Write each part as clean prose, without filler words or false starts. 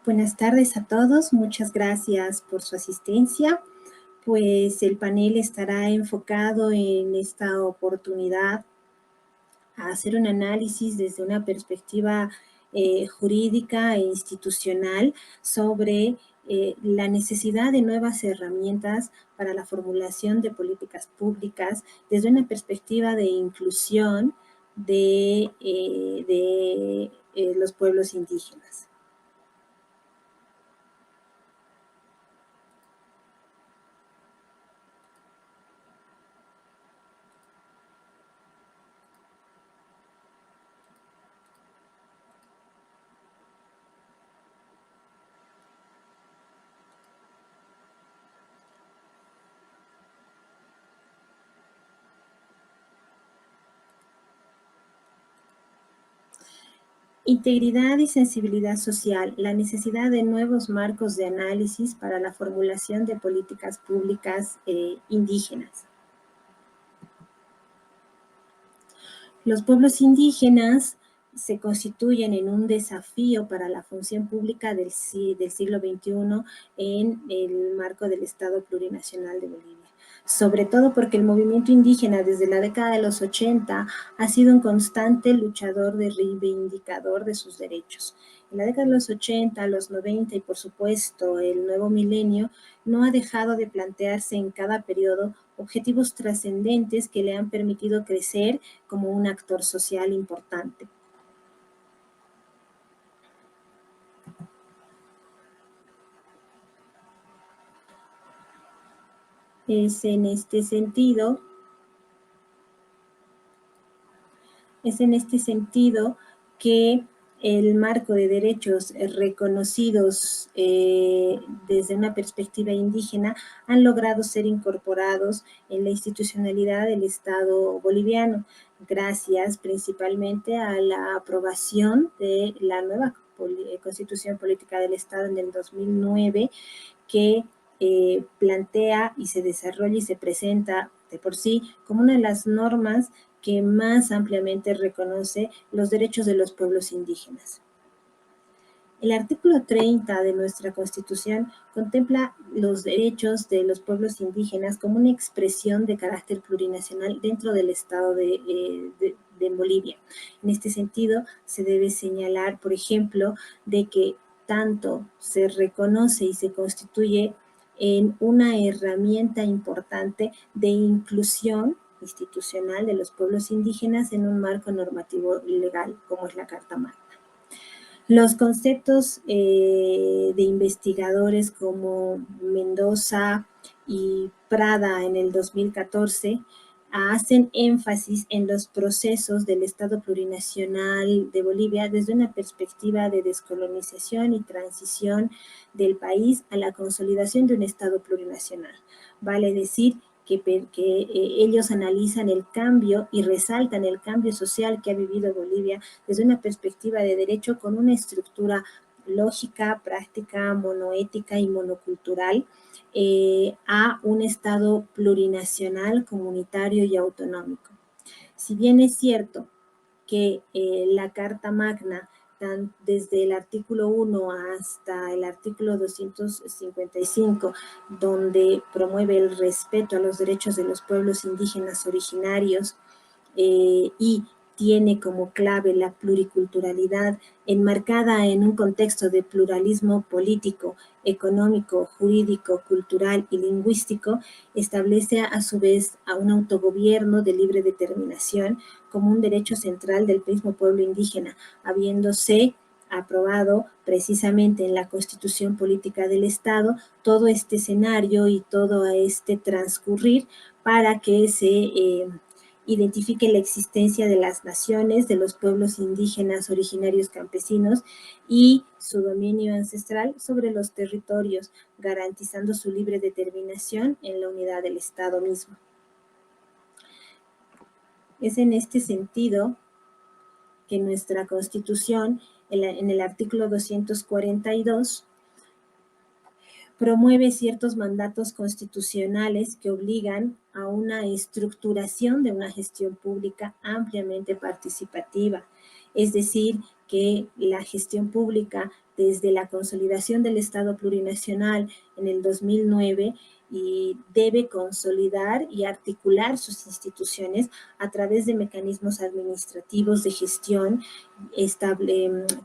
Buenas tardes a todos, muchas gracias por su asistencia. Pues el panel estará enfocado en esta oportunidad a hacer un análisis desde una perspectiva jurídica e institucional sobre la necesidad de nuevas herramientas para la formulación de políticas públicas desde una perspectiva de inclusión de los pueblos indígenas. Integridad y sensibilidad social, la necesidad de nuevos marcos de análisis para la formulación de políticas públicas indígenas. Los pueblos indígenas se constituyen en un desafío para la función pública del siglo XXI en el marco del Estado Plurinacional de Bolivia. Sobre todo porque el movimiento indígena desde la década de los 80 ha sido un constante luchador de reivindicador de sus derechos. En la década de los 80, los 90 y por supuesto el nuevo milenio no ha dejado de plantearse en cada periodo objetivos trascendentes que le han permitido crecer como un actor social importante. Es en este sentido que el marco de derechos reconocidos desde una perspectiva indígena han logrado ser incorporados en la institucionalidad del Estado boliviano, gracias principalmente a la aprobación de la nueva Constitución Política del Estado en el 2009, que plantea y se desarrolla y se presenta de por sí como una de las normas que más ampliamente reconoce los derechos de los pueblos indígenas. El artículo 30 de nuestra Constitución contempla los derechos de los pueblos indígenas como una expresión de carácter plurinacional dentro del Estado de Bolivia. En este sentido, se debe señalar, por ejemplo, de que tanto se reconoce y se constituye en una herramienta importante de inclusión institucional de los pueblos indígenas en un marco normativo legal como es la Carta Magna. Los conceptos de investigadores como Mendoza y Prada en el 2014 hacen énfasis en los procesos del Estado Plurinacional de Bolivia desde una perspectiva de descolonización y transición del país a la consolidación de un Estado plurinacional. Vale decir que ellos analizan el cambio y resaltan el cambio social que ha vivido Bolivia desde una perspectiva de derecho con una estructura lógica, práctica, monoética y monocultural a un Estado plurinacional, comunitario y autonómico. Si bien es cierto que la Carta Magna, desde el artículo 1 hasta el artículo 255, donde promueve el respeto a los derechos de los pueblos indígenas originarios y tiene como clave la pluriculturalidad enmarcada en un contexto de pluralismo político, económico, jurídico, cultural y lingüístico, establece a su vez a un autogobierno de libre determinación como un derecho central del mismo pueblo indígena, habiéndose aprobado precisamente en la Constitución Política del Estado todo este escenario y todo este transcurrir para que se identifique la existencia de las naciones, de los pueblos indígenas originarios campesinos y su dominio ancestral sobre los territorios, garantizando su libre determinación en la unidad del Estado mismo. Es en este sentido que nuestra Constitución, en el artículo 242, promueve ciertos mandatos constitucionales que obligan a una estructuración de una gestión pública ampliamente participativa. Es decir, que la gestión pública desde la consolidación del Estado plurinacional en el 2009 y debe consolidar y articular sus instituciones a través de mecanismos administrativos de gestión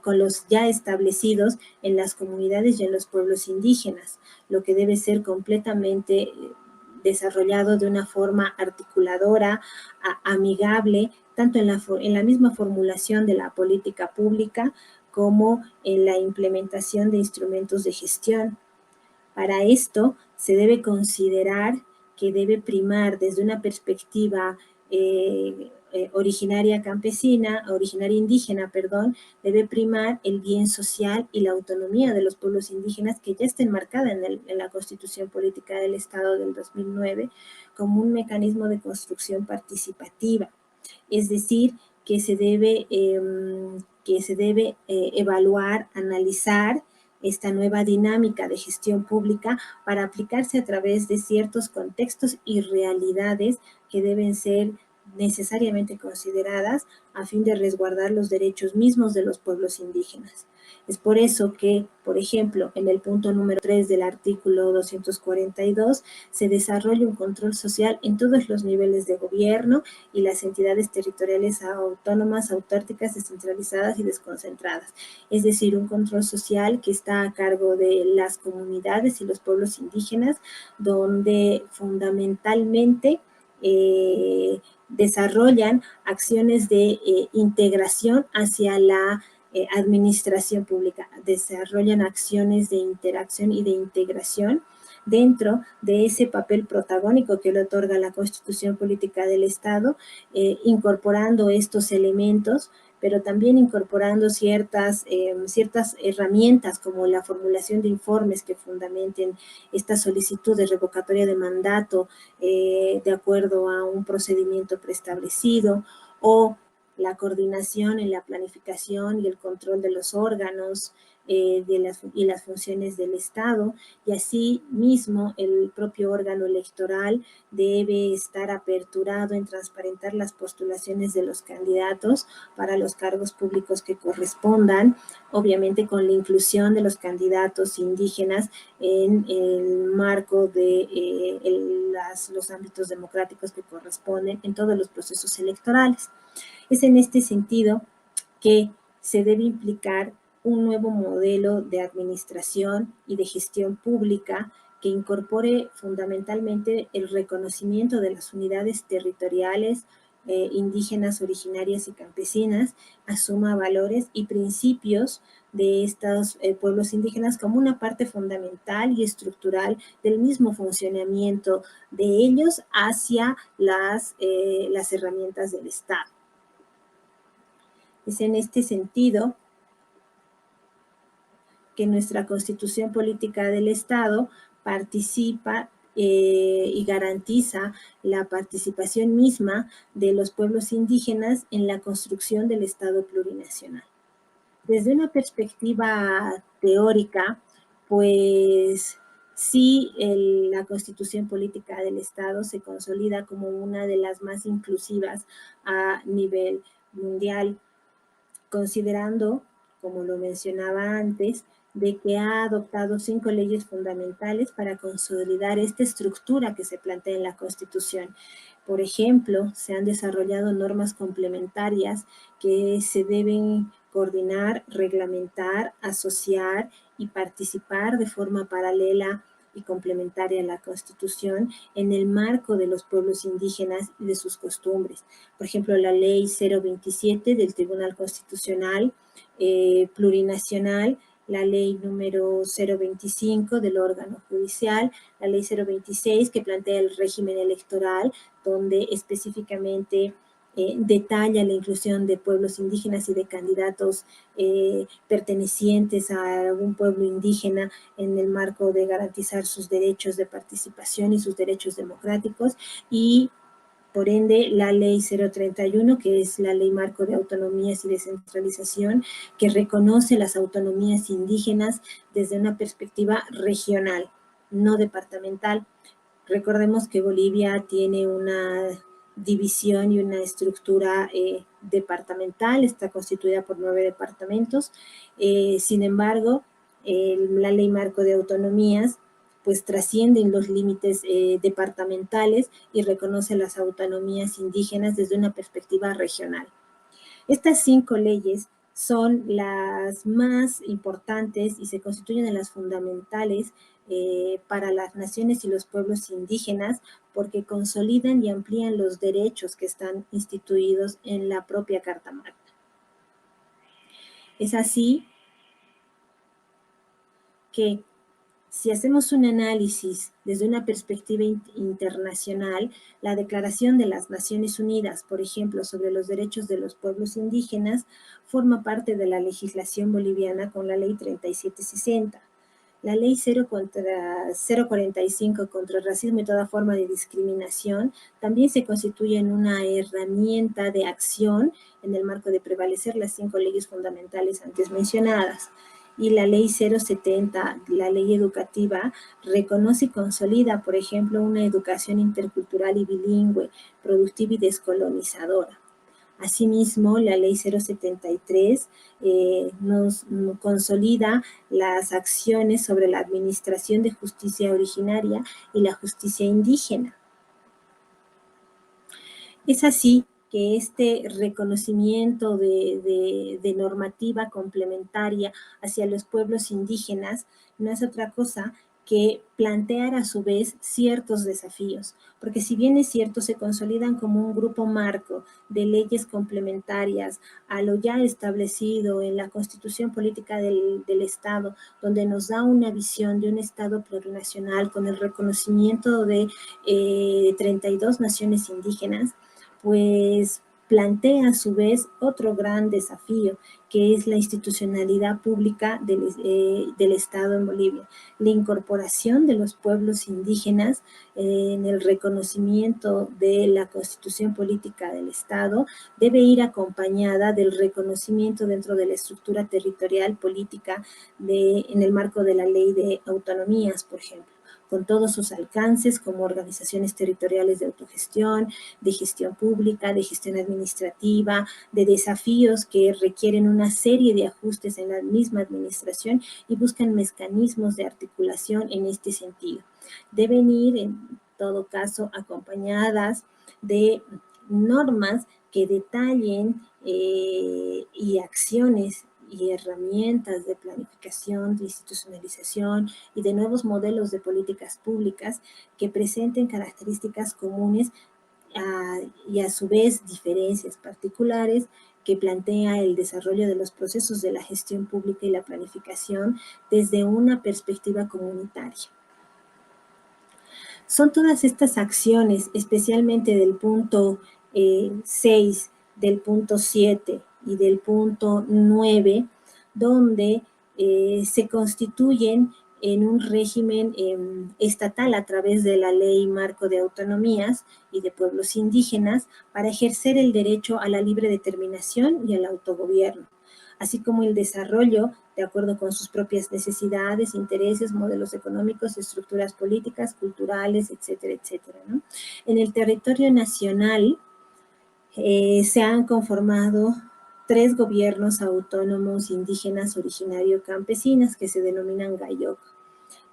con los ya establecidos en las comunidades y en los pueblos indígenas, lo que debe ser completamente desarrollado de una forma articuladora, amigable, tanto en la misma formulación de la política pública como en la implementación de instrumentos de gestión. Para esto se debe considerar que debe primar desde una perspectiva originaria indígena, debe primar el bien social y la autonomía de los pueblos indígenas que ya está enmarcada en la Constitución Política del Estado del 2009 como un mecanismo de construcción participativa. Es decir, que se debe evaluar, analizar esta nueva dinámica de gestión pública para aplicarse a través de ciertos contextos y realidades que deben ser necesariamente consideradas a fin de resguardar los derechos mismos de los pueblos indígenas. Es por eso que, por ejemplo, en el punto número 3 del artículo 242 se desarrolla un control social en todos los niveles de gobierno y las entidades territoriales autónomas, autárquicas, descentralizadas y desconcentradas. Es decir, un control social que está a cargo de las comunidades y los pueblos indígenas, donde fundamentalmente desarrollan acciones de integración hacia la administración pública, desarrollan acciones de interacción y de integración dentro de ese papel protagónico que le otorga la Constitución Política del Estado, incorporando estos elementos, pero también incorporando ciertas herramientas como la formulación de informes que fundamenten esta solicitud de revocatoria de mandato de acuerdo a un procedimiento preestablecido, o la coordinación en la planificación y el control de los órganos y las funciones del Estado, y así mismo el propio órgano electoral debe estar aperturado en transparentar las postulaciones de los candidatos para los cargos públicos que correspondan, obviamente con la inclusión de los candidatos indígenas en el marco de los ámbitos democráticos que corresponden en todos los procesos electorales. Es en este sentido que se debe implicar un nuevo modelo de administración y de gestión pública que incorpore fundamentalmente el reconocimiento de las unidades territoriales indígenas, originarias y campesinas, asuma valores y principios de estos pueblos indígenas como una parte fundamental y estructural del mismo funcionamiento de ellos hacia las herramientas del Estado. Es en este sentido que nuestra Constitución Política del Estado participa y garantiza la participación misma de los pueblos indígenas en la construcción del Estado plurinacional. Desde una perspectiva teórica, pues sí, la Constitución Política del Estado se consolida como una de las más inclusivas a nivel mundial, considerando, como lo mencionaba antes, de que ha adoptado 5 leyes fundamentales para consolidar esta estructura que se plantea en la Constitución. Por ejemplo, se han desarrollado normas complementarias que se deben coordinar, reglamentar, asociar y participar de forma paralela y complementaria a la Constitución en el marco de los pueblos indígenas y de sus costumbres. Por ejemplo, la Ley 027 del Tribunal Constitucional Plurinacional, la Ley número 025 del órgano judicial, la Ley 026 que plantea el régimen electoral, donde específicamente detalla la inclusión de pueblos indígenas y de candidatos pertenecientes a algún pueblo indígena en el marco de garantizar sus derechos de participación y sus derechos democráticos, y por ende la Ley 031, que es la Ley Marco de Autonomías y Descentralización, que reconoce las autonomías indígenas desde una perspectiva regional, no departamental. Recordemos que Bolivia tiene una división y una estructura departamental, está constituida por 9 departamentos. Sin embargo, la Ley Marco de Autonomías pues trascienden los límites departamentales y reconoce las autonomías indígenas desde una perspectiva regional. Estas 5 leyes son las más importantes y se constituyen en las fundamentales para las naciones y los pueblos indígenas porque consolidan y amplían los derechos que están instituidos en la propia Carta Magna. Es así que si hacemos un análisis desde una perspectiva internacional, la Declaración de las Naciones Unidas, por ejemplo, sobre los derechos de los pueblos indígenas, forma parte de la legislación boliviana con la Ley 3760. La Ley 045 contra el racismo y toda forma de discriminación también se constituye en una herramienta de acción en el marco de prevalecer las 5 leyes fundamentales antes mencionadas. Y la Ley 070, la ley educativa, reconoce y consolida, por ejemplo, una educación intercultural y bilingüe, productiva y descolonizadora. Asimismo, la Ley 073 nos consolida las acciones sobre la administración de justicia originaria y la justicia indígena. Es así que este reconocimiento de normativa complementaria hacia los pueblos indígenas no es otra cosa que plantear a su vez ciertos desafíos, porque si bien es cierto, se consolidan como un grupo marco de leyes complementarias a lo ya establecido en la Constitución Política del Estado, donde nos da una visión de un Estado plurinacional con el reconocimiento de 32 naciones indígenas, pues plantea a su vez otro gran desafío, que es la institucionalidad pública del Estado en Bolivia. La incorporación de los pueblos indígenas en el reconocimiento de la Constitución Política del Estado debe ir acompañada del reconocimiento dentro de la estructura territorial política en el marco de la Ley de Autonomías, por ejemplo, con todos sus alcances como organizaciones territoriales de autogestión, de gestión pública, de gestión administrativa, de desafíos que requieren una serie de ajustes en la misma administración y buscan mecanismos de articulación en este sentido. Deben ir, en todo caso, acompañadas de normas que detallen y acciones y herramientas de planificación, de institucionalización y de nuevos modelos de políticas públicas que presenten características comunes y a su vez diferencias particulares que plantea el desarrollo de los procesos de la gestión pública y la planificación desde una perspectiva comunitaria. Son todas estas acciones, especialmente del punto 6, del punto 7 y del punto 9, donde se constituyen en un régimen estatal a través de la Ley Marco de Autonomías y de Pueblos Indígenas para ejercer el derecho a la libre determinación y al autogobierno, así como el desarrollo de acuerdo con sus propias necesidades, intereses, modelos económicos, estructuras políticas, culturales, etcétera, etcétera, ¿no? En el territorio nacional se han conformado 3 gobiernos autónomos indígenas originario-campesinas que se denominan GAYOC.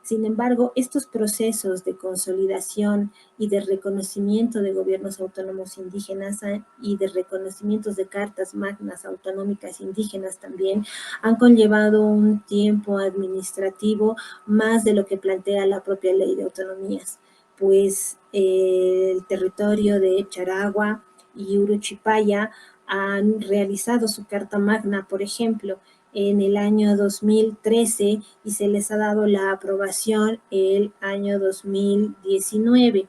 Sin embargo, estos procesos de consolidación y de reconocimiento de gobiernos autónomos indígenas y de reconocimientos de cartas magnas autonómicas indígenas también han conllevado un tiempo administrativo más de lo que plantea la propia ley de autonomías, pues el territorio de Charagua y Uruchipaya han realizado su carta magna, por ejemplo, en el año 2013 y se les ha dado la aprobación el año 2019,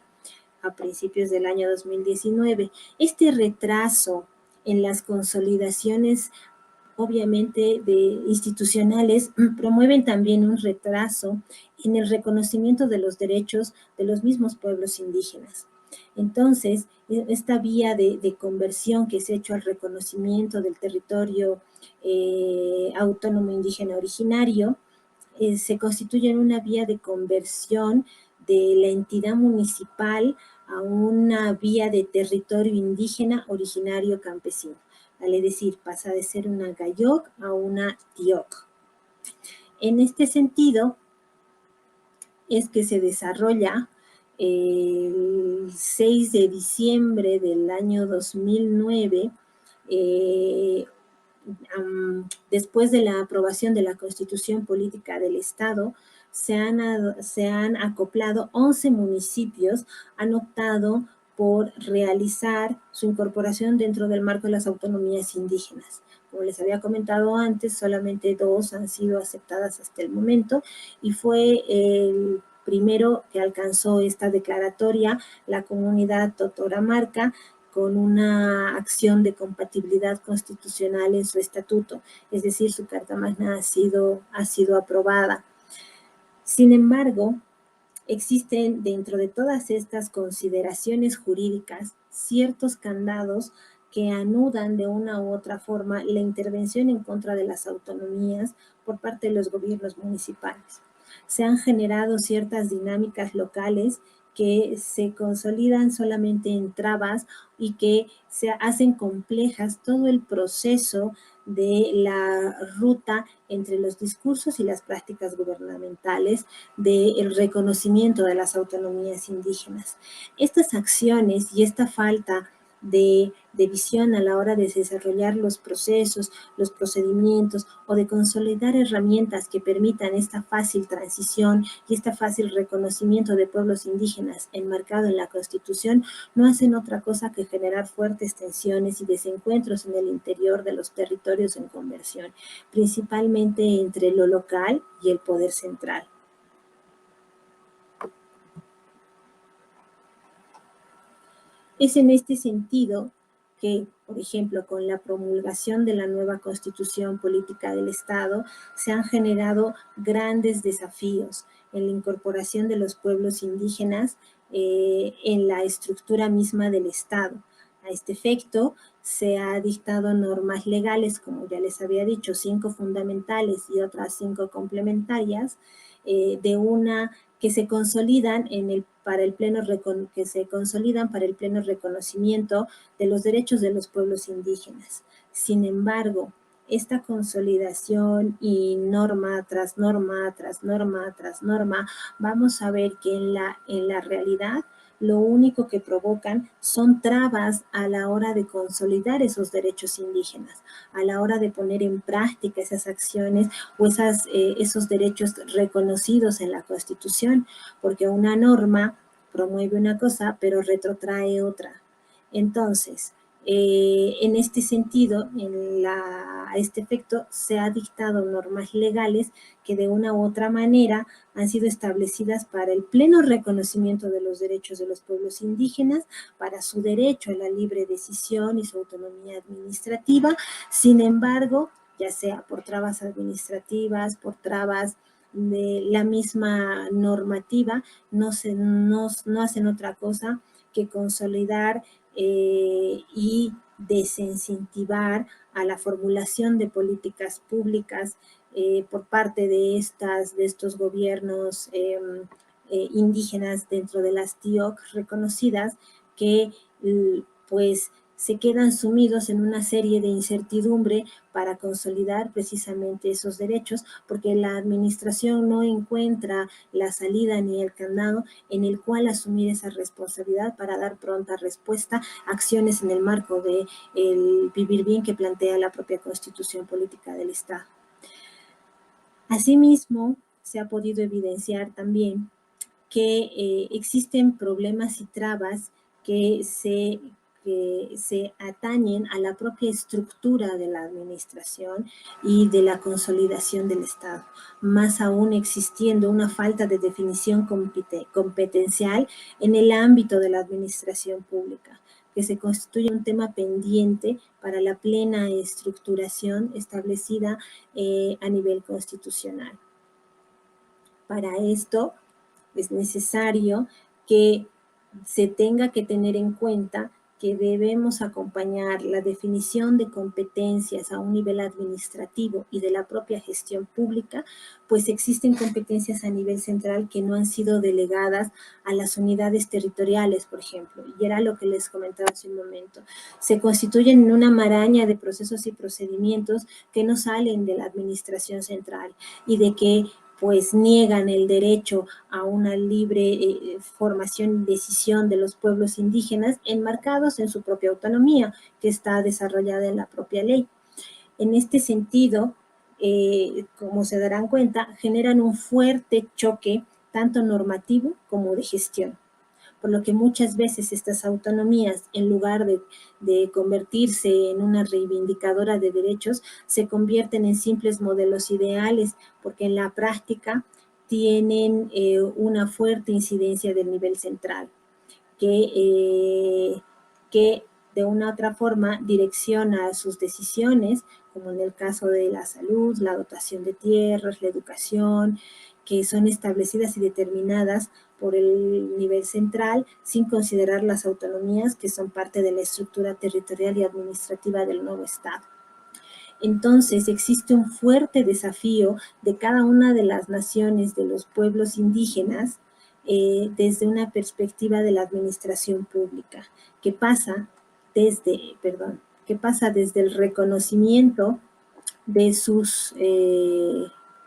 a principios del año 2019. Este retraso en las consolidaciones obviamente institucionales promueven también un retraso en el reconocimiento de los derechos de los mismos pueblos indígenas. Entonces, esta vía de conversión que se ha hecho al reconocimiento del territorio autónomo indígena originario se constituye en una vía de conversión de la entidad municipal a una vía de territorio indígena originario campesino. Vale decir, pasa de ser una GAYOC a una TIOC. En este sentido, es que se desarrolla el 6 de diciembre del año 2009, después de la aprobación de la Constitución Política del Estado, se han acoplado 11 municipios, han optado por realizar su incorporación dentro del marco de las autonomías indígenas. Como les había comentado antes, solamente 2 han sido aceptadas hasta el momento y fue el primero que alcanzó esta declaratoria la comunidad Totoramarca, con una acción de compatibilidad constitucional en su estatuto, es decir, su Carta Magna ha sido aprobada. Sin embargo, existen dentro de todas estas consideraciones jurídicas ciertos candados que anudan de una u otra forma la intervención en contra de las autonomías por parte de los gobiernos municipales. Se han generado ciertas dinámicas locales que se consolidan solamente en trabas y que se hacen complejas todo el proceso de la ruta entre los discursos y las prácticas gubernamentales del reconocimiento de las autonomías indígenas. Estas acciones y esta falta de visión a la hora de desarrollar los procesos, los procedimientos o de consolidar herramientas que permitan esta fácil transición y este fácil reconocimiento de pueblos indígenas enmarcado en la Constitución no hacen otra cosa que generar fuertes tensiones y desencuentros en el interior de los territorios en conversión, principalmente entre lo local y el poder central. Es en este sentido que, por ejemplo, con la promulgación de la nueva Constitución Política del Estado, se han generado grandes desafíos en la incorporación de los pueblos indígenas en la estructura misma del Estado. A este efecto, se ha dictado normas legales, como ya les había dicho, 5 fundamentales y otras 5 complementarias, de una que se consolidan para el pleno reconocimiento de los derechos de los pueblos indígenas. Sin embargo, esta consolidación y norma tras norma, tras norma, tras norma, vamos a ver que en la realidad lo único que provocan son trabas a la hora de consolidar esos derechos indígenas, a la hora de poner en práctica esas acciones o esos derechos reconocidos en la Constitución, porque una norma promueve una cosa, pero retrotrae otra. Entonces, en este sentido, a este efecto, se ha dictado normas legales que de una u otra manera han sido establecidas para el pleno reconocimiento de los derechos de los pueblos indígenas, para su derecho a la libre decisión y su autonomía administrativa. Sin embargo, ya sea por trabas administrativas, por trabas de la misma normativa, no hacen otra cosa que consolidar y desincentivar a la formulación de políticas públicas por parte de estos gobiernos indígenas dentro de las TIOC reconocidas que pues se quedan sumidos en una serie de incertidumbre para consolidar precisamente esos derechos, porque la administración no encuentra la salida ni el candado en el cual asumir esa responsabilidad para dar pronta respuesta a acciones en el marco del vivir bien que plantea la propia Constitución Política del Estado. Asimismo, se ha podido evidenciar también que existen problemas y trabas que se atañen a la propia estructura de la administración y de la consolidación del Estado, más aún existiendo una falta de definición competencial en el ámbito de la administración pública, que se constituye un tema pendiente para la plena estructuración establecida a nivel constitucional. Para esto, es necesario que se tenga que tener en cuenta que debemos acompañar la definición de competencias a un nivel administrativo y de la propia gestión pública, pues existen competencias a nivel central que no han sido delegadas a las unidades territoriales, por ejemplo, y era lo que les comentaba hace un momento. Se constituyen en una maraña de procesos y procedimientos que no salen de la administración central y de que pues niegan el derecho a una libre formación y decisión de los pueblos indígenas enmarcados en su propia autonomía, que está desarrollada en la propia ley. En este sentido, como se darán cuenta, generan un fuerte choque tanto normativo como de gestión, por lo que muchas veces estas autonomías, en lugar de convertirse en una reivindicadora de derechos, se convierten en simples modelos ideales, porque en la práctica tienen una fuerte incidencia del nivel central, que de una u otra forma direcciona sus decisiones, como en el caso de la salud, la dotación de tierras, la educación, que son establecidas y determinadas por el nivel central, sin considerar las autonomías que son parte de la estructura territorial y administrativa del nuevo Estado. Entonces, existe un fuerte desafío de cada una de las naciones, de los pueblos indígenas, desde una perspectiva de la administración pública, que pasa desde el reconocimiento de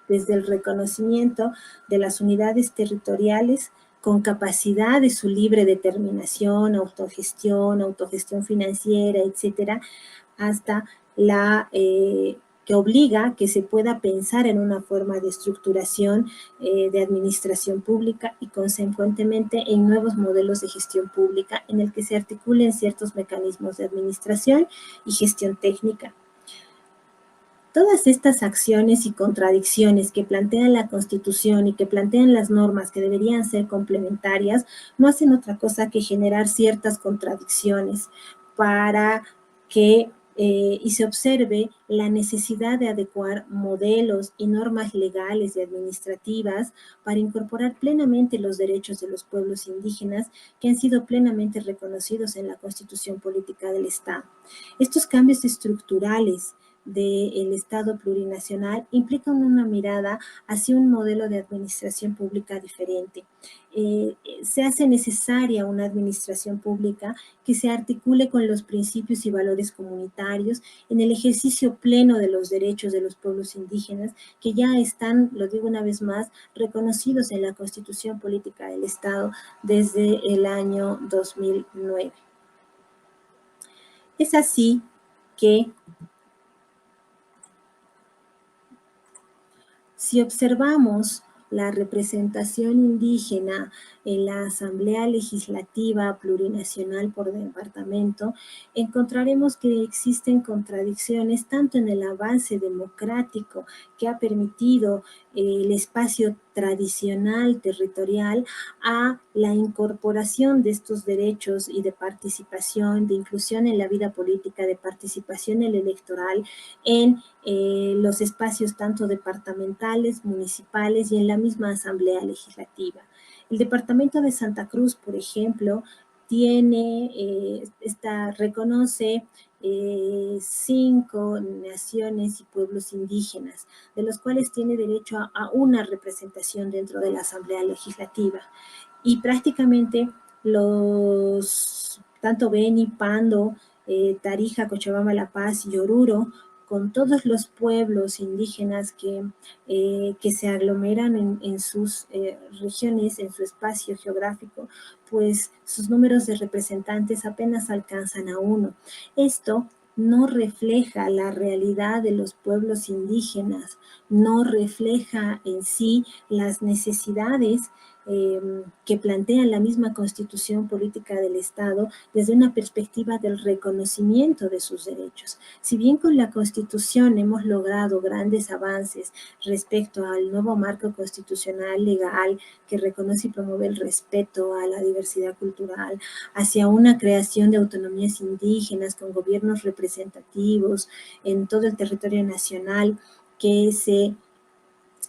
desde el reconocimiento de las unidades territoriales con capacidad de su libre determinación, autogestión financiera, etcétera, hasta que obliga a que se pueda pensar en una forma de estructuración de administración pública y consecuentemente en nuevos modelos de gestión pública en el que se articulen ciertos mecanismos de administración y gestión técnica. Todas estas acciones y contradicciones que plantea la Constitución y que plantean las normas que deberían ser complementarias no hacen otra cosa que generar ciertas contradicciones para que y se observe la necesidad de adecuar modelos y normas legales y administrativas para incorporar plenamente los derechos de los pueblos indígenas que han sido plenamente reconocidos en la Constitución Política del Estado. Estos cambios estructurales del Estado plurinacional implican una mirada hacia un modelo de administración pública diferente. Se hace necesaria una administración pública que se articule con los principios y valores comunitarios en el ejercicio pleno de los derechos de los pueblos indígenas que ya están, lo digo una vez más, reconocidos en la Constitución Política del Estado desde el año 2009. Es así que si observamos la representación indígena en la Asamblea Legislativa Plurinacional por departamento, encontraremos que existen contradicciones tanto en el avance democrático que ha permitido el espacio tradicional territorial a la incorporación de estos derechos y de participación, de inclusión en la vida política, de participación en el electoral, en los espacios tanto departamentales, municipales y en la misma Asamblea Legislativa. El Departamento de Santa Cruz, por ejemplo, reconoce 5 naciones y pueblos indígenas, de los cuales tiene derecho a una representación dentro de la Asamblea Legislativa. Y prácticamente tanto Beni, Pando, Tarija, Cochabamba, La Paz y Oruro, con todos los pueblos indígenas que se aglomeran en sus regiones, en su espacio geográfico, pues sus números de representantes apenas alcanzan a 1. Esto no refleja la realidad de los pueblos indígenas, no refleja en sí las necesidades que plantean la misma Constitución Política del Estado desde una perspectiva del reconocimiento de sus derechos. Si bien con la Constitución hemos logrado grandes avances respecto al nuevo marco constitucional legal que reconoce y promueve el respeto a la diversidad cultural, hacia una creación de autonomías indígenas con gobiernos representativos en todo el territorio nacional que se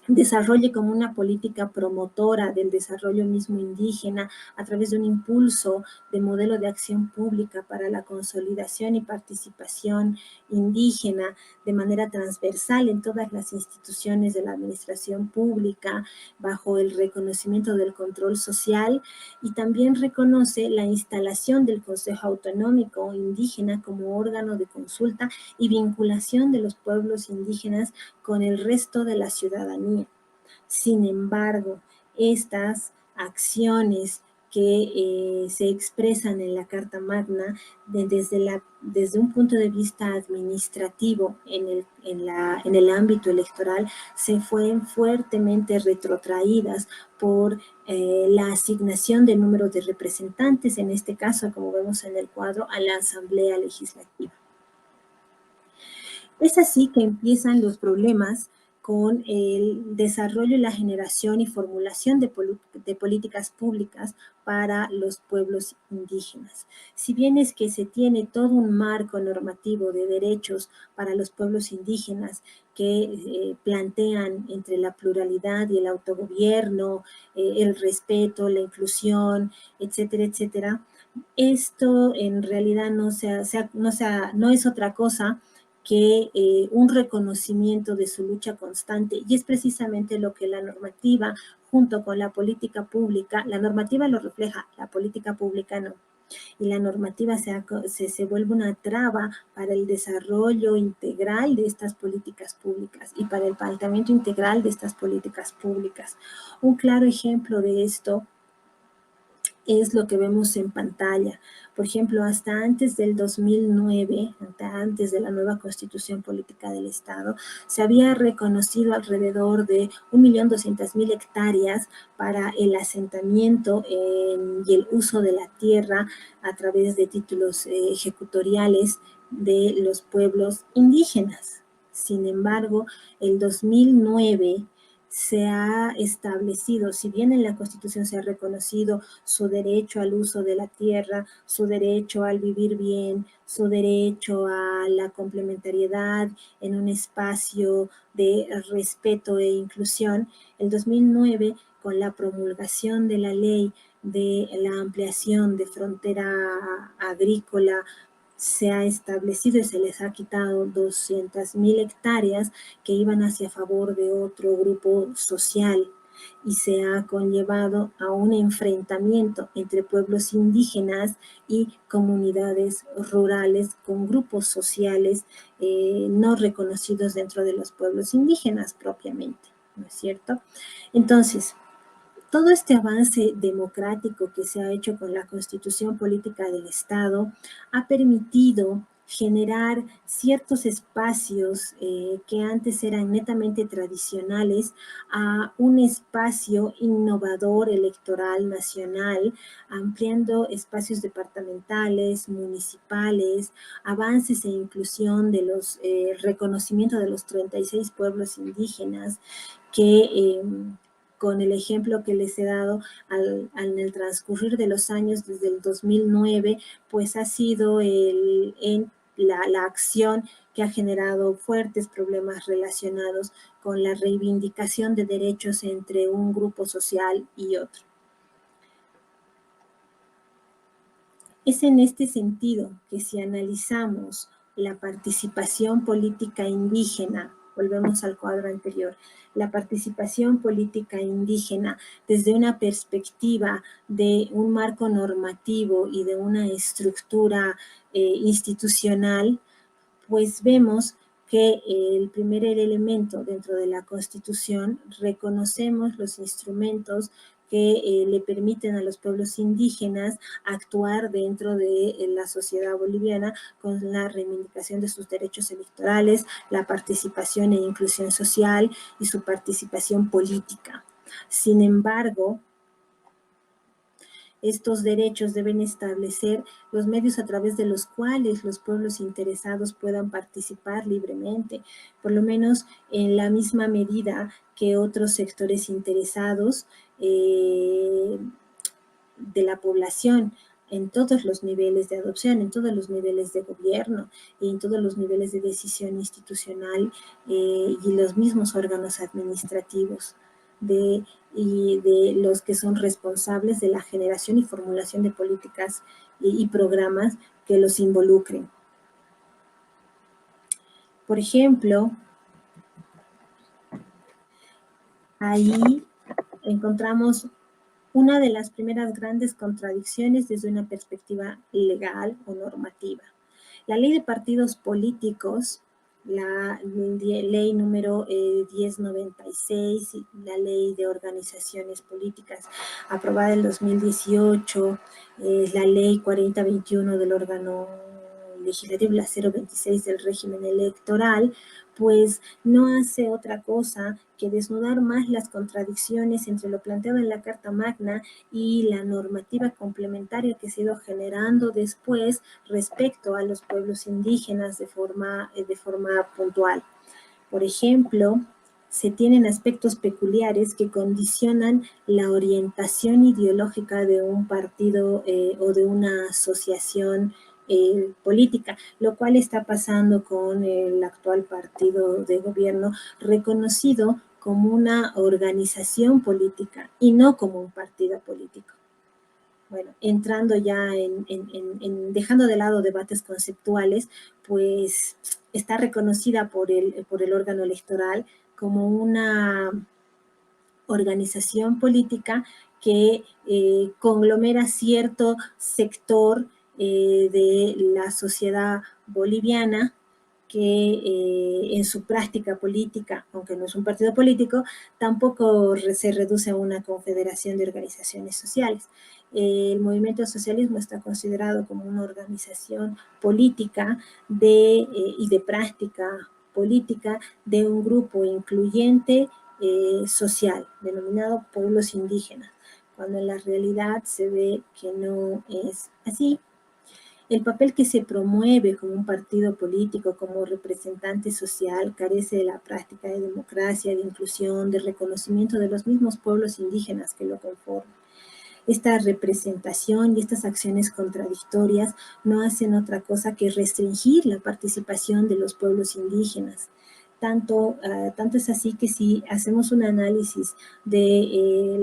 desarrolle como una política promotora del desarrollo mismo indígena a través de un impulso de modelo de acción pública para la consolidación y participación indígena de manera transversal en todas las instituciones de la administración pública, bajo el reconocimiento del control social, y también reconoce la instalación del Consejo Autonómico Indígena como órgano de consulta y vinculación de los pueblos indígenas con el resto de la ciudadanía. Sin embargo, estas acciones que se expresan en la Carta Magna desde un punto de vista administrativo en el ámbito electoral se fueron fuertemente retrotraídas por la asignación de número de representantes, en este caso, como vemos en el cuadro, a la Asamblea Legislativa. Es así que empiezan los problemas con el desarrollo y la generación y formulación de políticas públicas para los pueblos indígenas. Si bien es que se tiene todo un marco normativo de derechos para los pueblos indígenas que plantean entre la pluralidad y el autogobierno, el respeto, la inclusión, etcétera, etcétera, esto en realidad no es otra cosa que un reconocimiento de su lucha constante, y es precisamente lo que la normativa junto con la política pública, la normativa lo refleja, la política pública no, y la normativa se vuelve una traba para el desarrollo integral de estas políticas públicas y para el planteamiento integral de estas políticas públicas. Un claro ejemplo de esto es lo que vemos en pantalla. Por ejemplo, hasta antes del 2009, hasta antes de la nueva Constitución Política del Estado, se había reconocido alrededor de 1.200.000 hectáreas para el asentamiento y el uso de la tierra a través de títulos ejecutoriales de los pueblos indígenas. Sin embargo, el 2009 se ha establecido, si bien en la Constitución se ha reconocido su derecho al uso de la tierra, su derecho al vivir bien, su derecho a la complementariedad en un espacio de respeto e inclusión, el 2009, con la promulgación de la ley de la ampliación de frontera agrícola, se ha establecido y se les ha quitado 200.000 hectáreas que iban hacia favor de otro grupo social, y se ha conllevado a un enfrentamiento entre pueblos indígenas y comunidades rurales con grupos sociales no reconocidos dentro de los pueblos indígenas propiamente, ¿no es cierto? Entonces, todo este avance democrático que se ha hecho con la Constitución Política del Estado ha permitido generar ciertos espacios que antes eran netamente tradicionales a un espacio innovador electoral nacional, ampliando espacios departamentales, municipales, avances e inclusión de los reconocimiento de los 36 pueblos indígenas que con el ejemplo que les he dado en el transcurrir de los años desde el 2009, pues ha sido la acción que ha generado fuertes problemas relacionados con la reivindicación de derechos entre un grupo social y otro. Es en este sentido que si analizamos la participación política indígena, volvemos al cuadro anterior, la participación política indígena desde una perspectiva de un marco normativo y de una estructura institucional, pues vemos que el primer elemento dentro de la Constitución reconocemos los instrumentos que le permiten a los pueblos indígenas actuar dentro de la sociedad boliviana con la reivindicación de sus derechos electorales, la participación e inclusión social y su participación política. Sin embargo, estos derechos deben establecer los medios a través de los cuales los pueblos interesados puedan participar libremente, por lo menos en la misma medida que otros sectores interesados de la población en todos los niveles de adopción, en todos los niveles de gobierno, en todos los niveles de decisión institucional y los mismos órganos administrativos y de los que son responsables de la generación y formulación de políticas y programas que los involucren. Por ejemplo, ahí encontramos una de las primeras grandes contradicciones desde una perspectiva legal o normativa. La ley de partidos políticos, la ley número 1096, la ley de organizaciones políticas aprobada en 2018, la ley 4021 del órgano legislativo, la 026 del régimen electoral, pues no hace otra cosa que desnudar más las contradicciones entre lo planteado en la Carta Magna y la normativa complementaria que se ha ido generando después respecto a los pueblos indígenas de forma puntual. Por ejemplo, se tienen aspectos peculiares que condicionan la orientación ideológica de un partido o de una asociación política, lo cual está pasando con el actual partido de gobierno reconocido como una organización política y no como un partido político. Bueno, entrando ya dejando de lado debates conceptuales, pues está reconocida por el órgano electoral como una organización política que conglomera cierto sector de la sociedad boliviana que en su práctica política, aunque no es un partido político, tampoco se reduce a una confederación de organizaciones sociales. El movimiento socialismo está considerado como una organización política y de práctica política de un grupo incluyente social, denominado pueblos indígenas, cuando en la realidad se ve que no es así. El papel que se promueve como un partido político, como representante social, carece de la práctica de democracia, de inclusión, de reconocimiento de los mismos pueblos indígenas que lo conforman. Esta representación y estas acciones contradictorias no hacen otra cosa que restringir la participación de los pueblos indígenas. Tanto es así que si hacemos un análisis de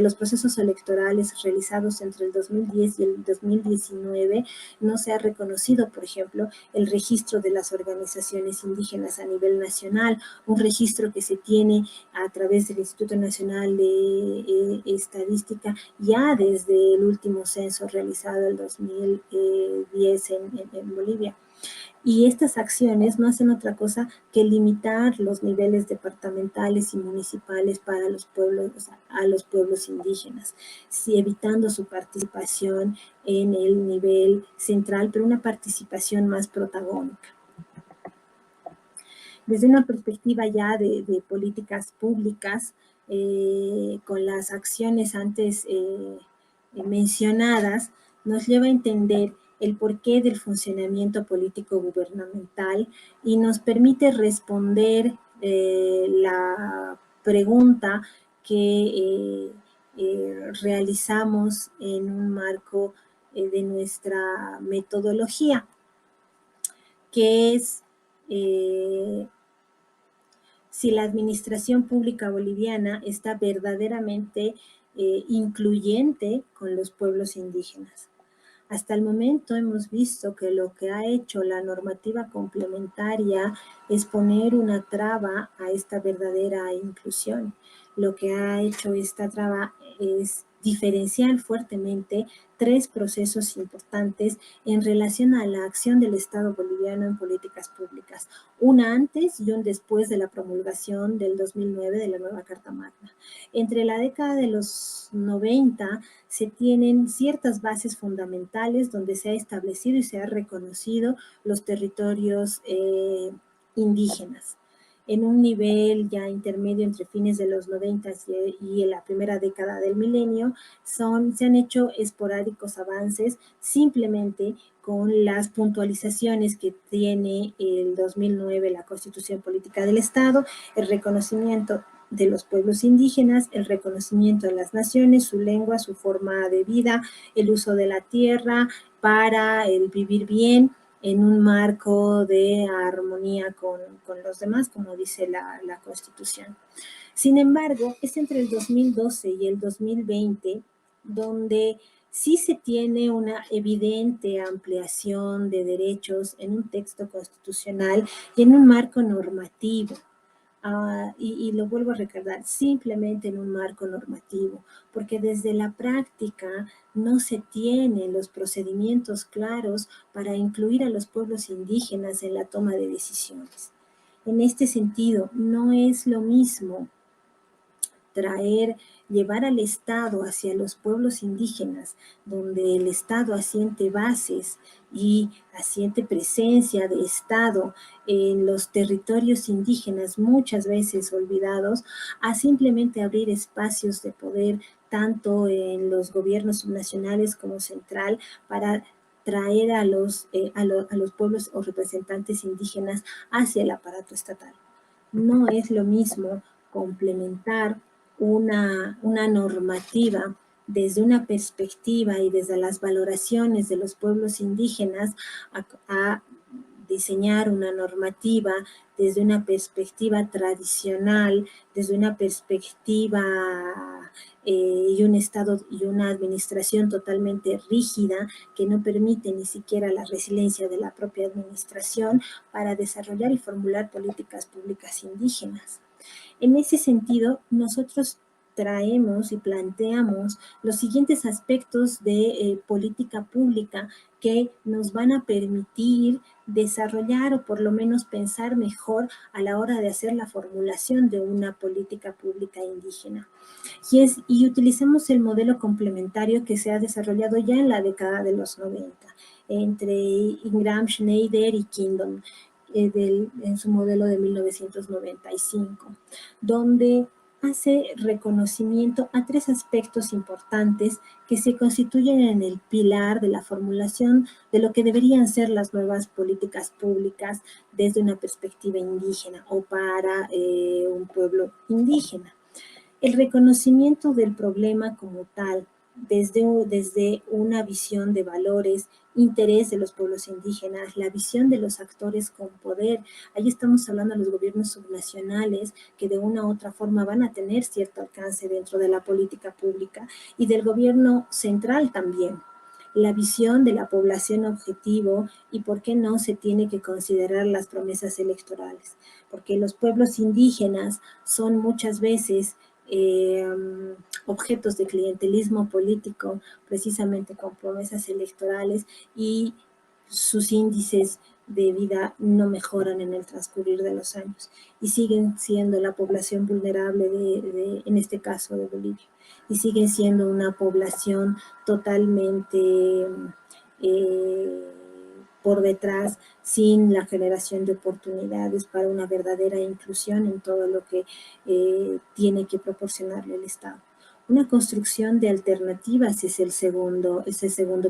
los procesos electorales realizados entre el 2010 y el 2019, no se ha reconocido, por ejemplo, el registro de las organizaciones indígenas a nivel nacional, un registro que se tiene a través del Instituto Nacional de Estadística ya desde el último censo realizado en 2010 en Bolivia. Y estas acciones no hacen otra cosa que limitar los niveles departamentales y municipales para los pueblos, o sea, a los pueblos indígenas, evitando su participación en el nivel central, pero una participación más protagónica. Desde una perspectiva ya de políticas públicas, con las acciones antes mencionadas, nos lleva a entender el porqué del funcionamiento político gubernamental y nos permite responder la pregunta que realizamos en un marco de nuestra metodología, que es si la administración pública boliviana está verdaderamente incluyente con los pueblos indígenas. Hasta el momento hemos visto que lo que ha hecho la normativa complementaria es poner una traba a esta verdadera inclusión. Lo que ha hecho esta traba es diferenciar fuertemente tres procesos importantes en relación a la acción del Estado boliviano en políticas públicas. Una antes y un después de la promulgación del 2009 de la nueva Carta Magna. Entre la década de los 90 se tienen ciertas bases fundamentales donde se ha establecido y se ha reconocido los territorios indígenas. En un nivel ya intermedio entre fines de los 90 y en la primera década del milenio, se han hecho esporádicos avances simplemente con las puntualizaciones que tiene el 2009 la Constitución Política del Estado, el reconocimiento de los pueblos indígenas, el reconocimiento de las naciones, su lengua, su forma de vida, el uso de la tierra para el vivir bien en un marco de armonía con los demás, como dice la Constitución. Sin embargo, es entre el 2012 y el 2020 donde sí se tiene una evidente ampliación de derechos en un texto constitucional y en un marco normativo. Y lo vuelvo a recordar, simplemente en un marco normativo, porque desde la práctica no se tienen los procedimientos claros para incluir a los pueblos indígenas en la toma de decisiones. En este sentido, no es lo mismo llevar al Estado hacia los pueblos indígenas, donde el Estado asiente bases y asiente presencia de Estado en los territorios indígenas, muchas veces olvidados, a simplemente abrir espacios de poder tanto en los gobiernos subnacionales como central para traer a los pueblos o representantes indígenas hacia el aparato estatal. No es lo mismo complementar una normativa desde una perspectiva y desde las valoraciones de los pueblos indígenas a diseñar una normativa desde una perspectiva tradicional, desde una perspectiva y un Estado y una administración totalmente rígida que no permite ni siquiera la resiliencia de la propia administración para desarrollar y formular políticas públicas indígenas. En ese sentido, nosotros traemos y planteamos los siguientes aspectos de política pública que nos van a permitir desarrollar o por lo menos pensar mejor a la hora de hacer la formulación de una política pública indígena. Y utilizamos el modelo complementario que se ha desarrollado ya en la década de los 90 entre Ingram, Schneider y Kingdom en su modelo de 1995, donde hace reconocimiento a tres aspectos importantes que se constituyen en el pilar de la formulación de lo que deberían ser las nuevas políticas públicas desde una perspectiva indígena o para un pueblo indígena. El reconocimiento del problema como tal, desde una visión de valores, interés de los pueblos indígenas, la visión de los actores con poder. Ahí estamos hablando de los gobiernos subnacionales que de una u otra forma van a tener cierto alcance dentro de la política pública y del gobierno central también. La visión de la población objetivo y por qué no se tiene que considerar las promesas electorales, porque los pueblos indígenas son muchas veces objetos de clientelismo político, precisamente con promesas electorales y sus índices de vida no mejoran en el transcurrir de los años y siguen siendo la población vulnerable en este caso de Bolivia, y siguen siendo una población totalmente por detrás, sin la generación de oportunidades para una verdadera inclusión en todo lo que tiene que proporcionarle el Estado. Una construcción de alternativas es el segundo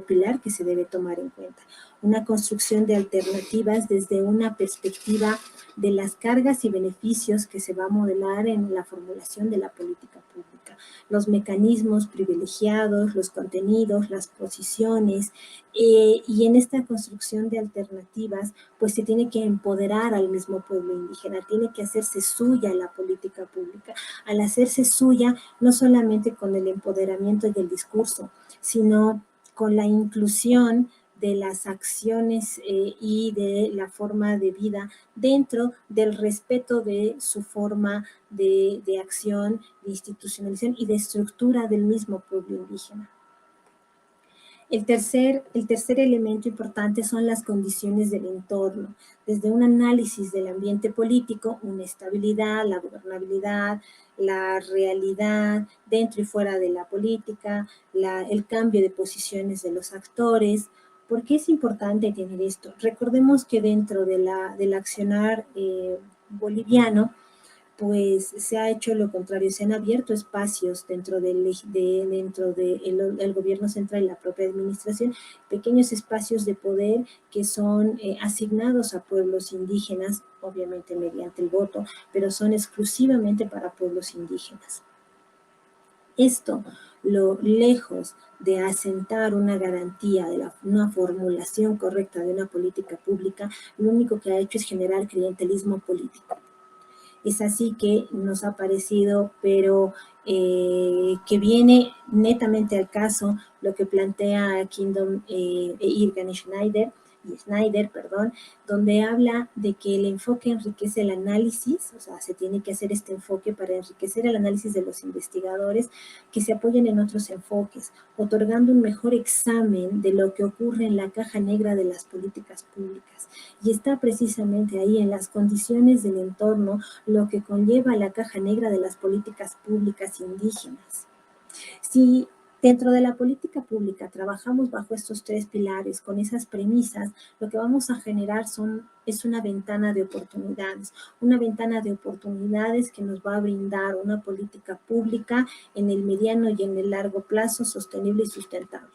pilar que se debe tomar en cuenta. Una construcción de alternativas desde una perspectiva de las cargas y beneficios que se va a modelar en la formulación de la política pública, los mecanismos privilegiados, los contenidos, las posiciones, y en esta construcción de alternativas, pues se tiene que empoderar al mismo pueblo indígena, tiene que hacerse suya la política pública. Al hacerse suya, no solamente con el empoderamiento y el discurso, sino con la inclusión de las acciones y de la forma de vida dentro del respeto de su forma de acción, de institucionalización y de estructura del mismo pueblo indígena. El tercer elemento importante son las condiciones del entorno, desde un análisis del ambiente político, una estabilidad, la gobernabilidad, la realidad dentro y fuera de la política, el cambio de posiciones de los actores. ¿Por qué es importante tener esto? Recordemos que dentro del accionar boliviano, pues se ha hecho lo contrario, se han abierto espacios dentro del el gobierno central y la propia administración, pequeños espacios de poder que son asignados a pueblos indígenas, obviamente mediante el voto, pero son exclusivamente para pueblos indígenas. Esto, lo lejos de asentar una garantía de una formulación correcta de una política pública, lo único que ha hecho es generar clientelismo político. Es así que nos ha parecido, pero que viene netamente al caso lo que plantea Kingdom Irgan Schneider, donde habla de que el enfoque enriquece el análisis, o sea, se tiene que hacer este enfoque para enriquecer el análisis de los investigadores que se apoyen en otros enfoques, otorgando un mejor examen de lo que ocurre en la caja negra de las políticas públicas. Y está precisamente ahí en las condiciones del entorno lo que conlleva la caja negra de las políticas públicas indígenas. Si dentro de la política pública trabajamos bajo estos tres pilares, con esas premisas, lo que vamos a generar es una ventana de oportunidades que nos va a brindar una política pública en el mediano y en el largo plazo sostenible y sustentable.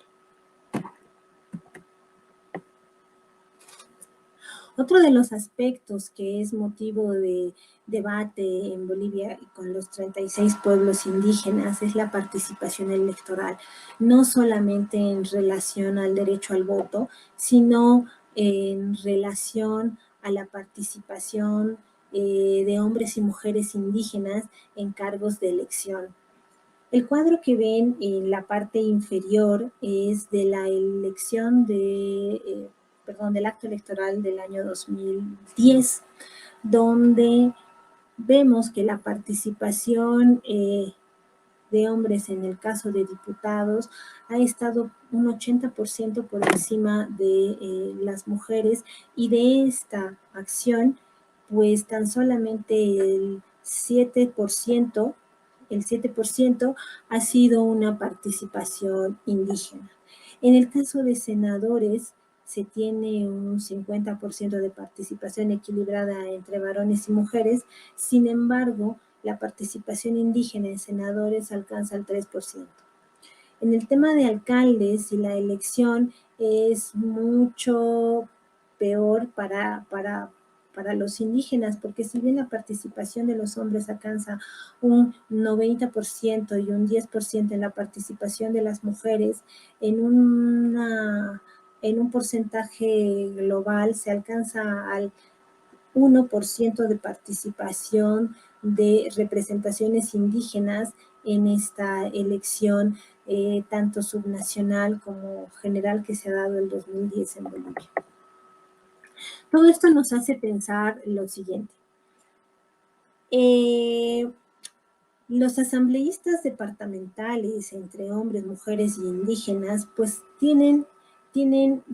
Otro de los aspectos que es motivo de debate en Bolivia con los 36 pueblos indígenas es la participación electoral, no solamente en relación al derecho al voto, sino en relación a la participación de hombres y mujeres indígenas en cargos de elección. El cuadro que ven en la parte inferior es de la elección del acto electoral del año 2010, donde vemos que la participación de hombres en el caso de diputados ha estado un 80% por encima de las mujeres, y de esta acción, pues tan solamente el 7% ha sido una participación indígena. En el caso de senadores, se tiene un 50% de participación equilibrada entre varones y mujeres. Sin embargo, la participación indígena en senadores alcanza el 3%. En el tema de alcaldes y la elección es mucho peor para los indígenas, porque si bien la participación de los hombres alcanza un 90% y un 10% en la participación de las mujeres, en un porcentaje global se alcanza al 1% de participación de representaciones indígenas en esta elección, tanto subnacional como general, que se ha dado el 2010 en Bolivia. Todo esto nos hace pensar lo siguiente. Los asambleístas departamentales, entre hombres, mujeres y indígenas, pues tienen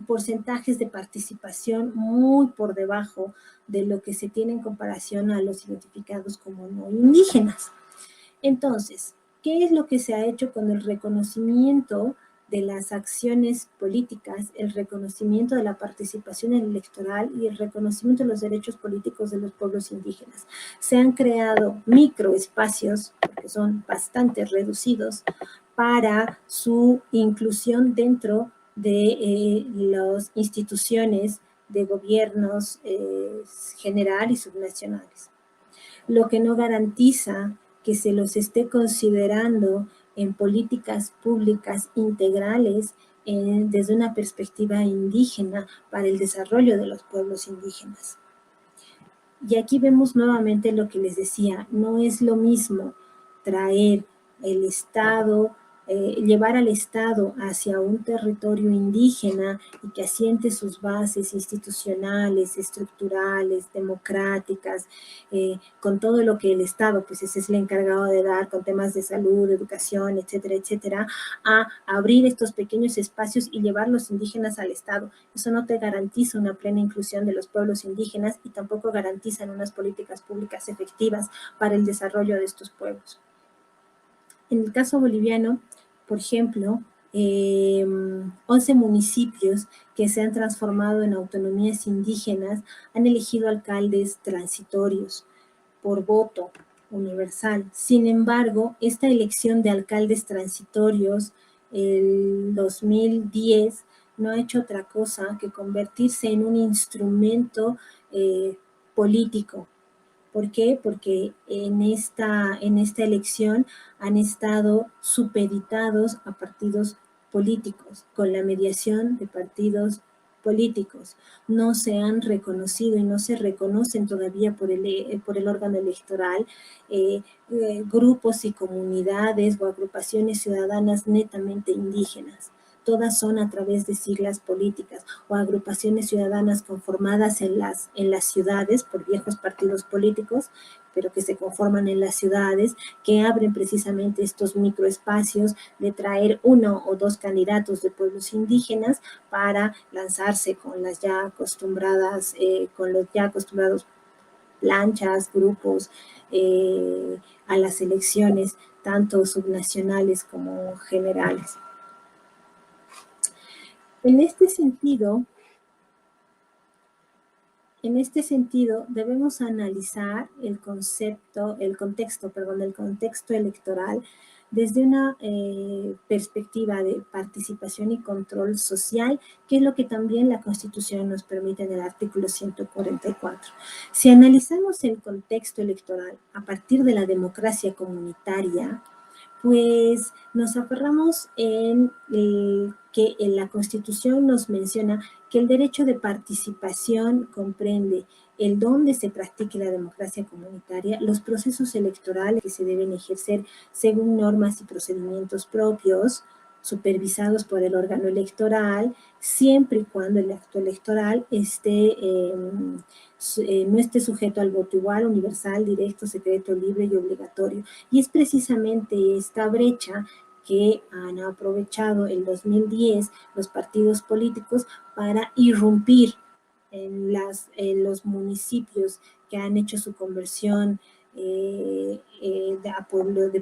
porcentajes de participación muy por debajo de lo que se tiene en comparación a los identificados como no indígenas. Entonces, ¿qué es lo que se ha hecho con el reconocimiento de las acciones políticas, el reconocimiento de la participación electoral y el reconocimiento de los derechos políticos de los pueblos indígenas? Se han creado microespacios, porque son bastante reducidos, para su inclusión dentro de las instituciones de gobiernos general y subnacionales, lo que no garantiza que se los esté considerando en políticas públicas integrales desde una perspectiva indígena para el desarrollo de los pueblos indígenas. Y aquí vemos nuevamente lo que les decía, no es lo mismo traer el Estado, llevar al Estado hacia un territorio indígena y que asiente sus bases institucionales, estructurales, democráticas, con todo lo que el Estado, pues ese es el encargado de dar, con temas de salud, educación, etcétera, etcétera, a abrir estos pequeños espacios y llevar los indígenas al Estado. Eso no te garantiza una plena inclusión de los pueblos indígenas y tampoco garantizan unas políticas públicas efectivas para el desarrollo de estos pueblos. En el caso boliviano, por ejemplo, 11 municipios que se han transformado en autonomías indígenas han elegido alcaldes transitorios por voto, universal. Sin embargo, esta elección de alcaldes transitorios, el 2010, no ha hecho otra cosa que convertirse en un instrumento político. ¿Por qué? Porque en esta elección han estado supeditados a partidos políticos, con la mediación de partidos políticos. No se han reconocido y no se reconocen todavía por el órgano electoral grupos y comunidades o agrupaciones ciudadanas netamente indígenas. Todas son a través de siglas políticas o agrupaciones ciudadanas conformadas en las ciudades por viejos partidos políticos, pero que se conforman en las ciudades, que abren precisamente estos microespacios de traer uno o dos candidatos de pueblos indígenas para lanzarse con las ya acostumbradas, con los ya acostumbrados planchas, grupos a las elecciones, tanto subnacionales como generales. En este sentido, debemos analizar el contexto electoral desde una perspectiva de participación y control social, que es lo que también la Constitución nos permite en el artículo 144. Si analizamos el contexto electoral a partir de la democracia comunitaria, pues nos aferramos en que en la Constitución nos menciona que el derecho de participación comprende el dónde se practique la democracia comunitaria, los procesos electorales que se deben ejercer según normas y procedimientos propios, supervisados por el órgano electoral, siempre y cuando el acto electoral no esté sujeto al voto igual, universal, directo, secreto, libre y obligatorio. Y es precisamente esta brecha que han aprovechado el 2010 los partidos políticos para irrumpir en los municipios que han hecho su conversión de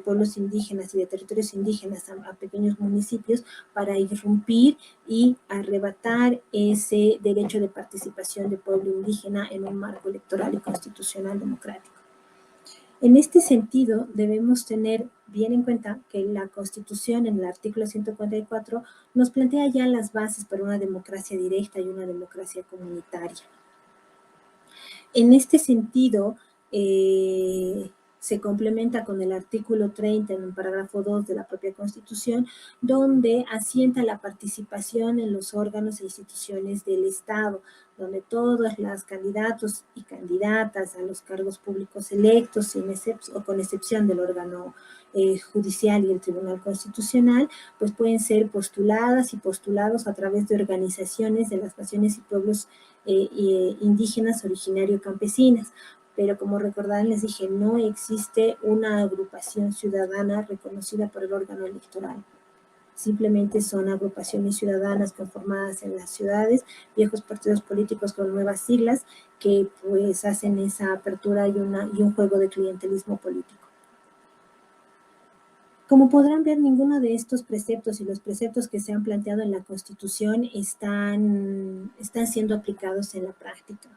pueblos indígenas y de territorios indígenas a pequeños municipios, para irrumpir y arrebatar ese derecho de participación de pueblo indígena en un marco electoral y constitucional democrático. En este sentido, debemos tener bien en cuenta que la Constitución, en el artículo 144, nos plantea ya las bases para una democracia directa y una democracia comunitaria. En este sentido, se complementa con el artículo 30 en el parágrafo 2 de la propia Constitución, donde asienta la participación en los órganos e instituciones del Estado, donde todos los candidatos y candidatas a los cargos públicos electos, o con excepción del órgano judicial y el Tribunal Constitucional, pues pueden ser postuladas y postulados a través de organizaciones de las naciones y pueblos indígenas originario-campesinas. Pero como recordarán, les dije, no existe una agrupación ciudadana reconocida por el órgano electoral. Simplemente son agrupaciones ciudadanas conformadas en las ciudades, viejos partidos políticos con nuevas siglas que pues hacen esa apertura y un juego de clientelismo político. Como podrán ver, ninguno de estos preceptos y los preceptos que se han planteado en la Constitución están siendo aplicados en la práctica.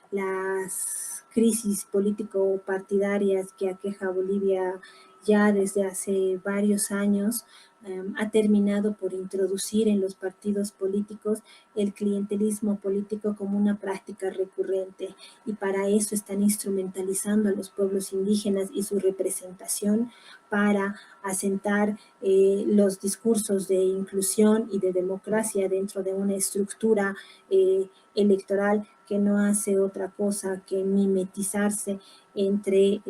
Las crisis político-partidarias que aqueja a Bolivia ya desde hace varios años ha terminado por introducir en los partidos políticos el clientelismo político como una práctica recurrente, y para eso están instrumentalizando a los pueblos indígenas y su representación para asentar los discursos de inclusión y de democracia dentro de una estructura electoral que no hace otra cosa que mimetizarse entre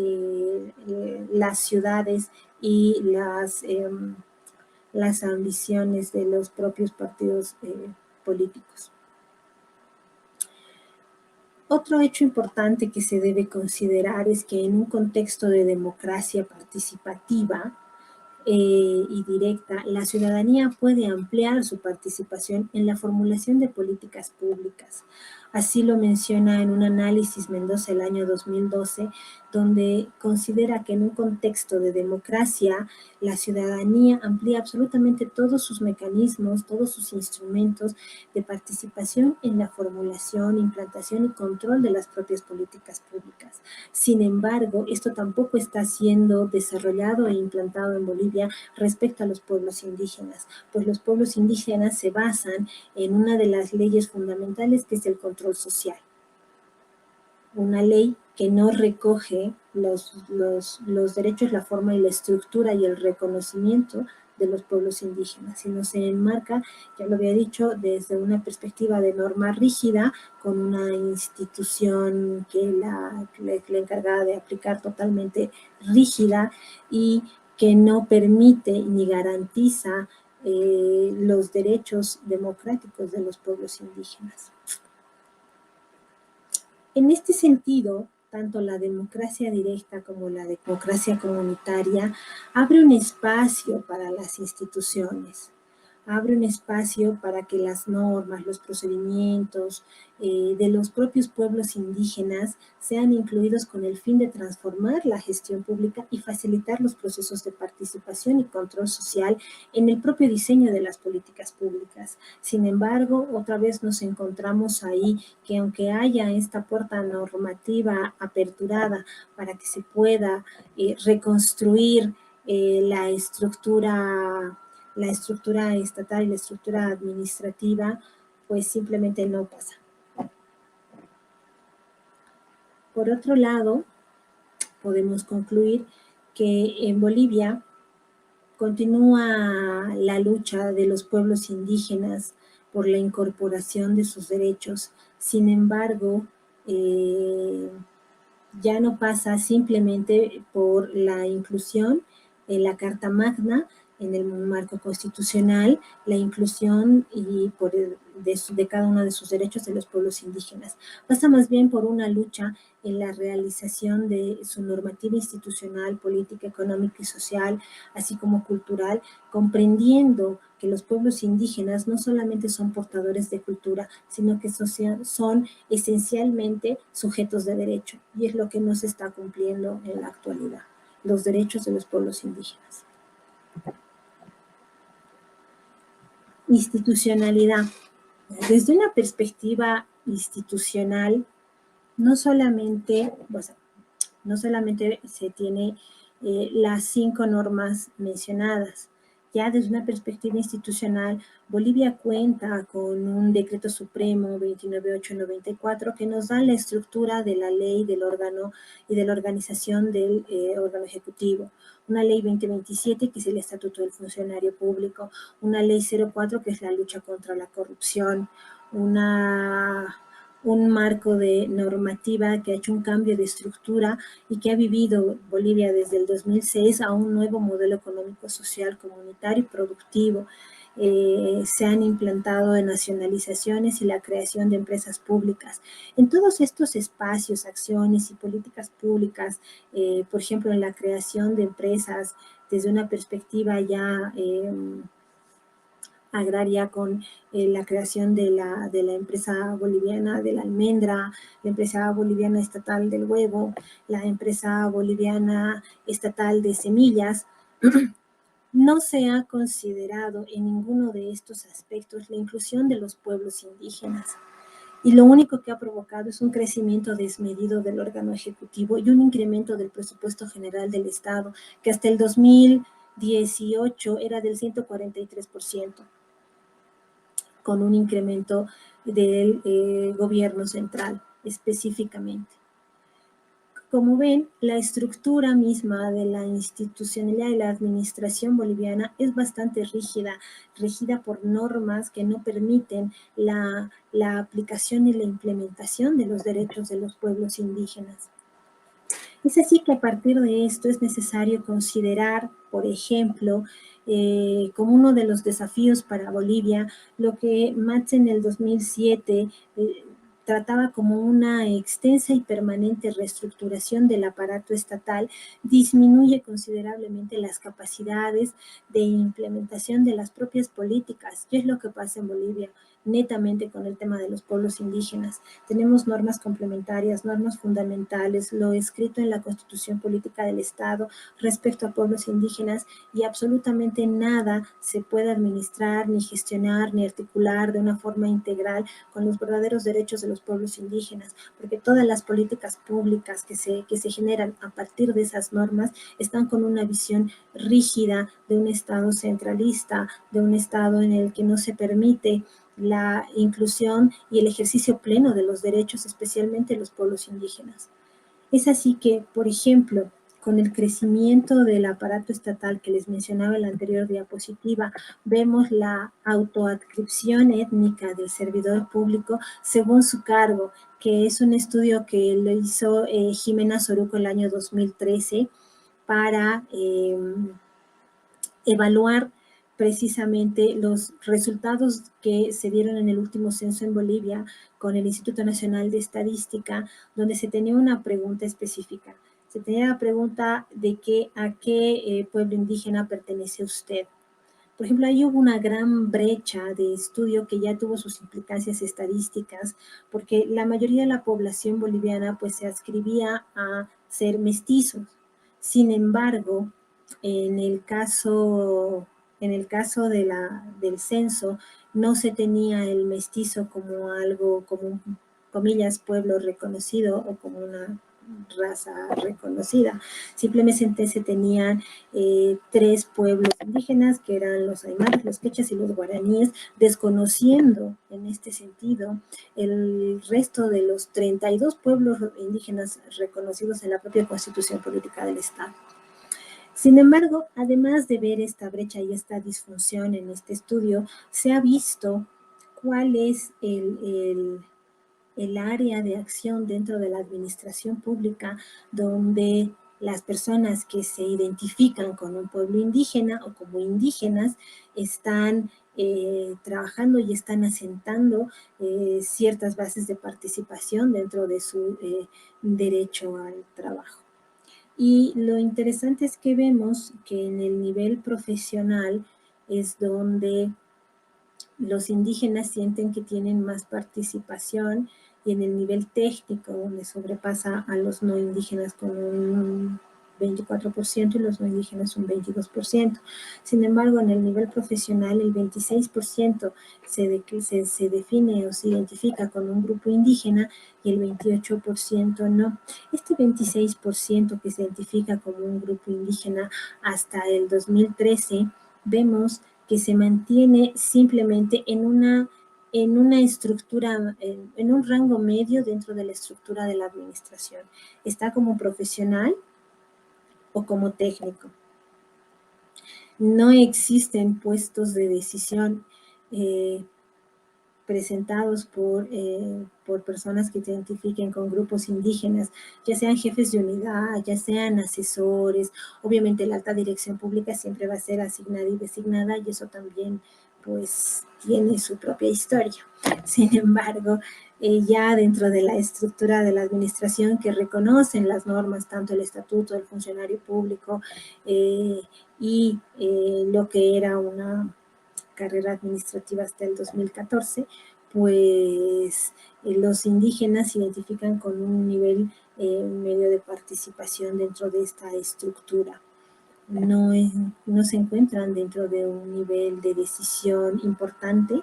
las ciudades y las ambiciones de los propios partidos políticos. Otro hecho importante que se debe considerar es que en un contexto de democracia participativa y directa, la ciudadanía puede ampliar su participación en la formulación de políticas públicas. Así lo menciona en un análisis Mendoza el año 2012, donde considera que en un contexto de democracia, la ciudadanía amplía absolutamente todos sus mecanismos, todos sus instrumentos de participación en la formulación, implantación y control de las propias políticas públicas. Sin embargo, esto tampoco está siendo desarrollado e implantado en Bolivia respecto a los pueblos indígenas, pues los pueblos indígenas se basan en una de las leyes fundamentales, que es el control social. Una ley que no recoge los derechos, la forma y la estructura y el reconocimiento de los pueblos indígenas, sino se enmarca, ya lo había dicho, desde una perspectiva de norma rígida, con una institución que la encargada de aplicar totalmente rígida y que no permite ni garantiza los derechos democráticos de los pueblos indígenas. En este sentido, tanto la democracia directa como la democracia comunitaria abre un espacio para las instituciones, abre un espacio para que las normas, los procedimientos de los propios pueblos indígenas sean incluidos con el fin de transformar la gestión pública y facilitar los procesos de participación y control social en el propio diseño de las políticas públicas. Sin embargo, otra vez nos encontramos ahí que aunque haya esta puerta normativa aperturada para que se pueda reconstruir la estructura estatal y la estructura administrativa, pues simplemente no pasa. Por otro lado, podemos concluir que en Bolivia continúa la lucha de los pueblos indígenas por la incorporación de sus derechos. Sin embargo, ya no pasa simplemente por la inclusión en la Carta Magna, en el marco constitucional, la inclusión y de cada uno de sus derechos de los pueblos indígenas. Pasa más bien por una lucha en la realización de su normativa institucional, política, económica y social, así como cultural, comprendiendo que los pueblos indígenas no solamente son portadores de cultura, sino que son esencialmente sujetos de derecho, y es lo que no se está cumpliendo en la actualidad, los derechos de los pueblos indígenas. Institucionalidad. Desde una perspectiva institucional, no solamente se tiene las 5 normas mencionadas. Ya desde una perspectiva institucional, Bolivia cuenta con un decreto supremo 29894 que nos da la estructura de la ley del órgano y de la organización del órgano ejecutivo. Una ley 2027 que es el Estatuto del Funcionario Público, una ley 04 que es la lucha contra la corrupción, un marco de normativa que ha hecho un cambio de estructura y que ha vivido Bolivia desde el 2006 a un nuevo modelo económico, social, comunitario y productivo. Se han implantado nacionalizaciones y la creación de empresas públicas. En todos estos espacios, acciones y políticas públicas, por ejemplo, en la creación de empresas desde una perspectiva ya agraria con la creación de la empresa boliviana de la almendra, la empresa boliviana estatal del huevo, la empresa boliviana estatal de semillas. No se ha considerado en ninguno de estos aspectos la inclusión de los pueblos indígenas. Y lo único que ha provocado es un crecimiento desmedido del órgano ejecutivo y un incremento del presupuesto general del Estado, que hasta el 2018 era del 143%. Con un incremento del gobierno central específicamente. Como ven, la estructura misma de la institucionalidad y la administración boliviana es bastante rígida, regida por normas que no permiten la aplicación y la implementación de los derechos de los pueblos indígenas. Es así que a partir de esto es necesario considerar, por ejemplo, como uno de los desafíos para Bolivia, lo que Matz en el 2007 trataba como una extensa y permanente reestructuración del aparato estatal, disminuye considerablemente las capacidades de implementación de las propias políticas. ¿Qué es lo que pasa en Bolivia? netamente con el tema de los pueblos indígenas. Tenemos normas complementarias, normas fundamentales, lo escrito en la Constitución Política del Estado respecto a pueblos indígenas, y absolutamente nada se puede administrar, ni gestionar, ni articular de una forma integral con los verdaderos derechos de los pueblos indígenas, porque todas las políticas públicas que se generan a partir de esas normas están con una visión rígida de un Estado centralista, de un Estado en el que no se permite la inclusión y el ejercicio pleno de los derechos, especialmente de los pueblos indígenas. Es así que, por ejemplo, con el crecimiento del aparato estatal que les mencionaba en la anterior diapositiva, vemos la autoadscripción étnica del servidor público según su cargo, que es un estudio que lo hizo Jimena Soruco el año 2013 para evaluar precisamente los resultados que se dieron en el último censo en Bolivia con el Instituto Nacional de Estadística, donde se tenía una pregunta específica. Se tenía la pregunta de a qué pueblo indígena pertenece usted. Por ejemplo, ahí hubo una gran brecha de estudio que ya tuvo sus implicancias estadísticas, porque la mayoría de la población boliviana pues se adscribía a ser mestizos. Sin embargo, en el caso, del censo, no se tenía el mestizo como algo, como un, comillas, pueblo reconocido o como una raza reconocida. Simplemente se tenían 3 pueblos indígenas, que eran los aymaras, los quechas y los guaraníes, desconociendo en este sentido el resto de los 32 pueblos indígenas reconocidos en la propia Constitución Política del Estado. Sin embargo, además de ver esta brecha y esta disfunción en este estudio, se ha visto cuál es el área de acción dentro de la administración pública donde las personas que se identifican con un pueblo indígena o como indígenas están trabajando y están asentando ciertas bases de participación dentro de su derecho al trabajo. Y lo interesante es que vemos que en el nivel profesional es donde los indígenas sienten que tienen más participación, y en el nivel técnico, donde sobrepasa a los no indígenas con un 24% y los no indígenas un 22%. Sin embargo, en el nivel profesional, el 26% se define o se identifica con un grupo indígena y el 28% no. Este 26% que se identifica como un grupo indígena hasta el 2013, vemos que se mantiene simplemente en una estructura, en un rango medio dentro de la estructura de la administración. Está como profesional o como técnico. No existen puestos de decisión presentados por personas que se identifiquen con grupos indígenas, ya sean jefes de unidad, ya sean asesores. Obviamente la alta dirección pública siempre va a ser asignada y designada, y eso también pues tiene su propia historia. Sin embargo, ya dentro de la estructura de la administración que reconocen las normas, tanto el estatuto del funcionario público y lo que era una carrera administrativa hasta el 2014, pues los indígenas se identifican con un nivel medio de participación dentro de esta estructura. No se encuentran dentro de un nivel de decisión importante,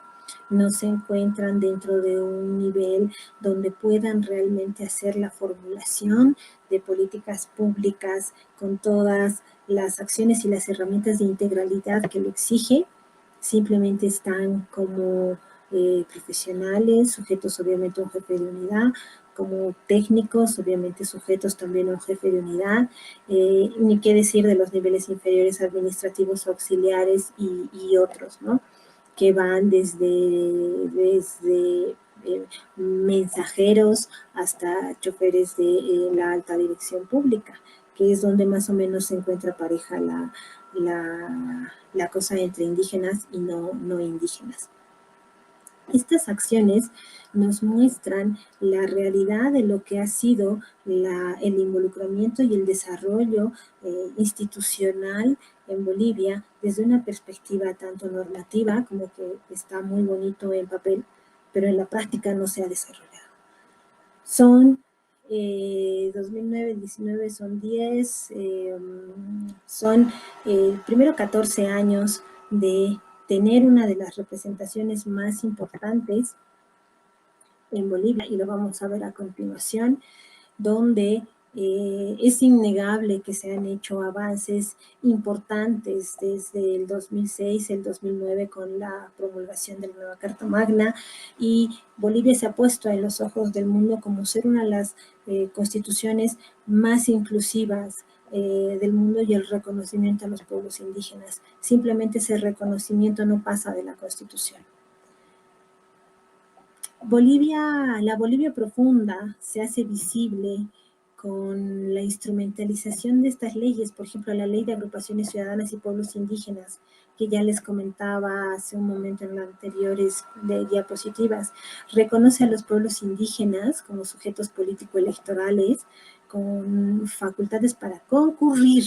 no se encuentran dentro de un nivel donde puedan realmente hacer la formulación de políticas públicas con todas las acciones y las herramientas de integralidad que lo exige. Simplemente están como profesionales, sujetos obviamente a un jefe de unidad, como técnicos, obviamente sujetos también a un jefe de unidad, ni qué decir de los niveles inferiores administrativos auxiliares y otros, ¿no? Que van desde mensajeros hasta choferes de la alta dirección pública, que es donde más o menos se encuentra pareja la cosa entre indígenas y no indígenas. Estas acciones nos muestran la realidad de lo que ha sido el involucramiento y el desarrollo institucional en Bolivia desde una perspectiva tanto normativa, como que está muy bonito en papel, pero en la práctica no se ha desarrollado. Son 2009, 19 son 10, son primero 14 años de tener una de las representaciones más importantes en Bolivia, y lo vamos a ver a continuación, donde es innegable que se han hecho avances importantes desde el 2006, el 2009 con la promulgación de la nueva Carta Magna, y Bolivia se ha puesto en los ojos del mundo como ser una de las constituciones más inclusivas del mundo, y el reconocimiento a los pueblos indígenas. Simplemente ese reconocimiento no pasa de la Constitución. La Bolivia profunda se hace visible con la instrumentalización de estas leyes, por ejemplo, la Ley de Agrupaciones Ciudadanas y Pueblos Indígenas, que ya les comentaba hace un momento en las anteriores diapositivas, reconoce a los pueblos indígenas como sujetos político-electorales con facultades para concurrir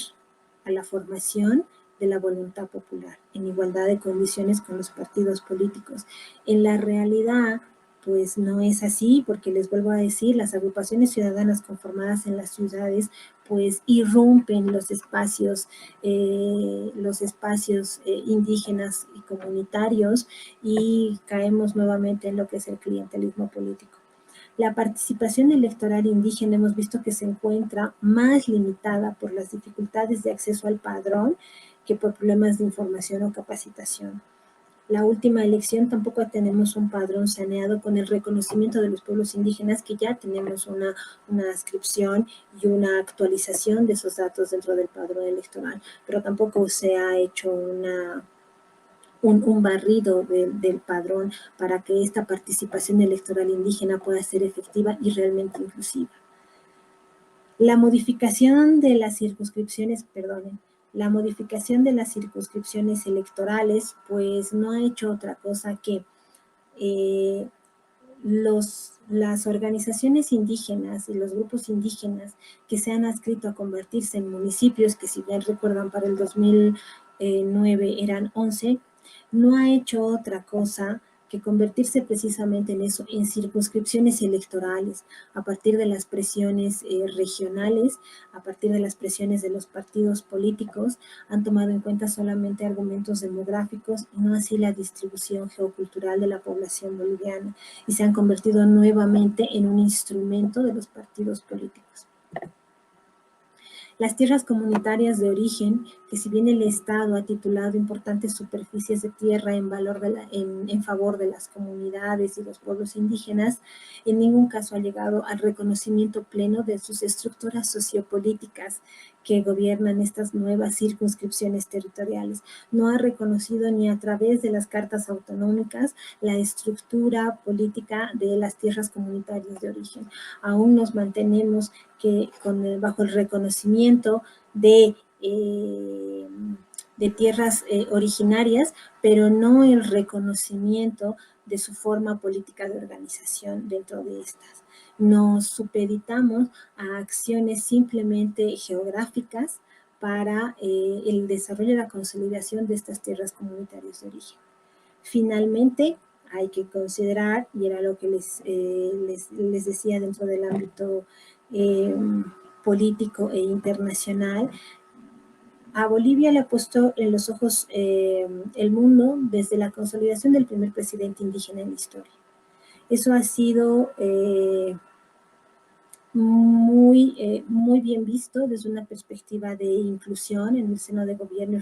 a la formación de la voluntad popular, en igualdad de condiciones con los partidos políticos. En la realidad, pues no es así, porque les vuelvo a decir, las agrupaciones ciudadanas conformadas en las ciudades pues irrumpen los espacios indígenas y comunitarios, y caemos nuevamente en lo que es el clientelismo político. La participación electoral indígena hemos visto que se encuentra más limitada por las dificultades de acceso al padrón que por problemas de información o capacitación. La última elección tampoco tenemos un padrón saneado con el reconocimiento de los pueblos indígenas, que ya tenemos una adscripción y una actualización de esos datos dentro del padrón electoral, pero tampoco se ha hecho un barrido del padrón para que esta participación electoral indígena pueda ser efectiva y realmente inclusiva. La modificación de las circunscripciones, la modificación de las circunscripciones electorales, pues no ha hecho otra cosa que las organizaciones indígenas y los grupos indígenas que se han adscrito a convertirse en municipios, que si bien recuerdan para el 2009 eran 11, no ha hecho otra cosa que convertirse precisamente en eso, en circunscripciones electorales, a partir de las presiones regionales, a partir de las presiones de los partidos políticos. Han tomado en cuenta solamente argumentos demográficos y no así la distribución geocultural de la población boliviana, y se han convertido nuevamente en un instrumento de los partidos políticos. Las tierras comunitarias de origen, que si bien el Estado ha titulado importantes superficies de tierra en favor de las comunidades y los pueblos indígenas, en ningún caso ha llegado al reconocimiento pleno de sus estructuras sociopolíticas que gobiernan estas nuevas circunscripciones territoriales. No ha reconocido ni a través de las cartas autonómicas la estructura política de las tierras comunitarias de origen. Aún nos mantenemos bajo el reconocimiento de tierras originarias, pero no el reconocimiento de su forma política de organización dentro de estas. Nos supeditamos a acciones simplemente geográficas para el desarrollo y la consolidación de estas tierras comunitarias de origen. Finalmente, hay que considerar, y era lo que les decía dentro del ámbito político e internacional, a Bolivia le ha puesto en los ojos el mundo desde la consolidación del primer presidente indígena en la historia. Eso ha sido muy bien visto desde una perspectiva de inclusión en el seno de gobierno y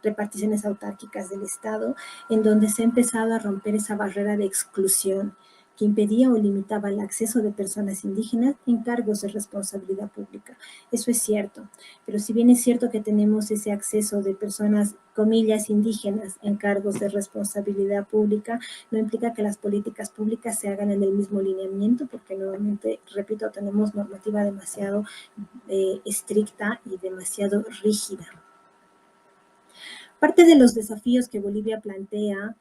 reparticiones autárquicas del Estado, en donde se ha empezado a romper esa barrera de exclusión que impedía o limitaba el acceso de personas indígenas en cargos de responsabilidad pública. Eso es cierto, pero si bien es cierto que tenemos ese acceso de personas, comillas, indígenas en cargos de responsabilidad pública, no implica que las políticas públicas se hagan en el mismo lineamiento, porque nuevamente, repito, tenemos normativa demasiado estricta y demasiado rígida. Parte de los desafíos que Bolivia plantea,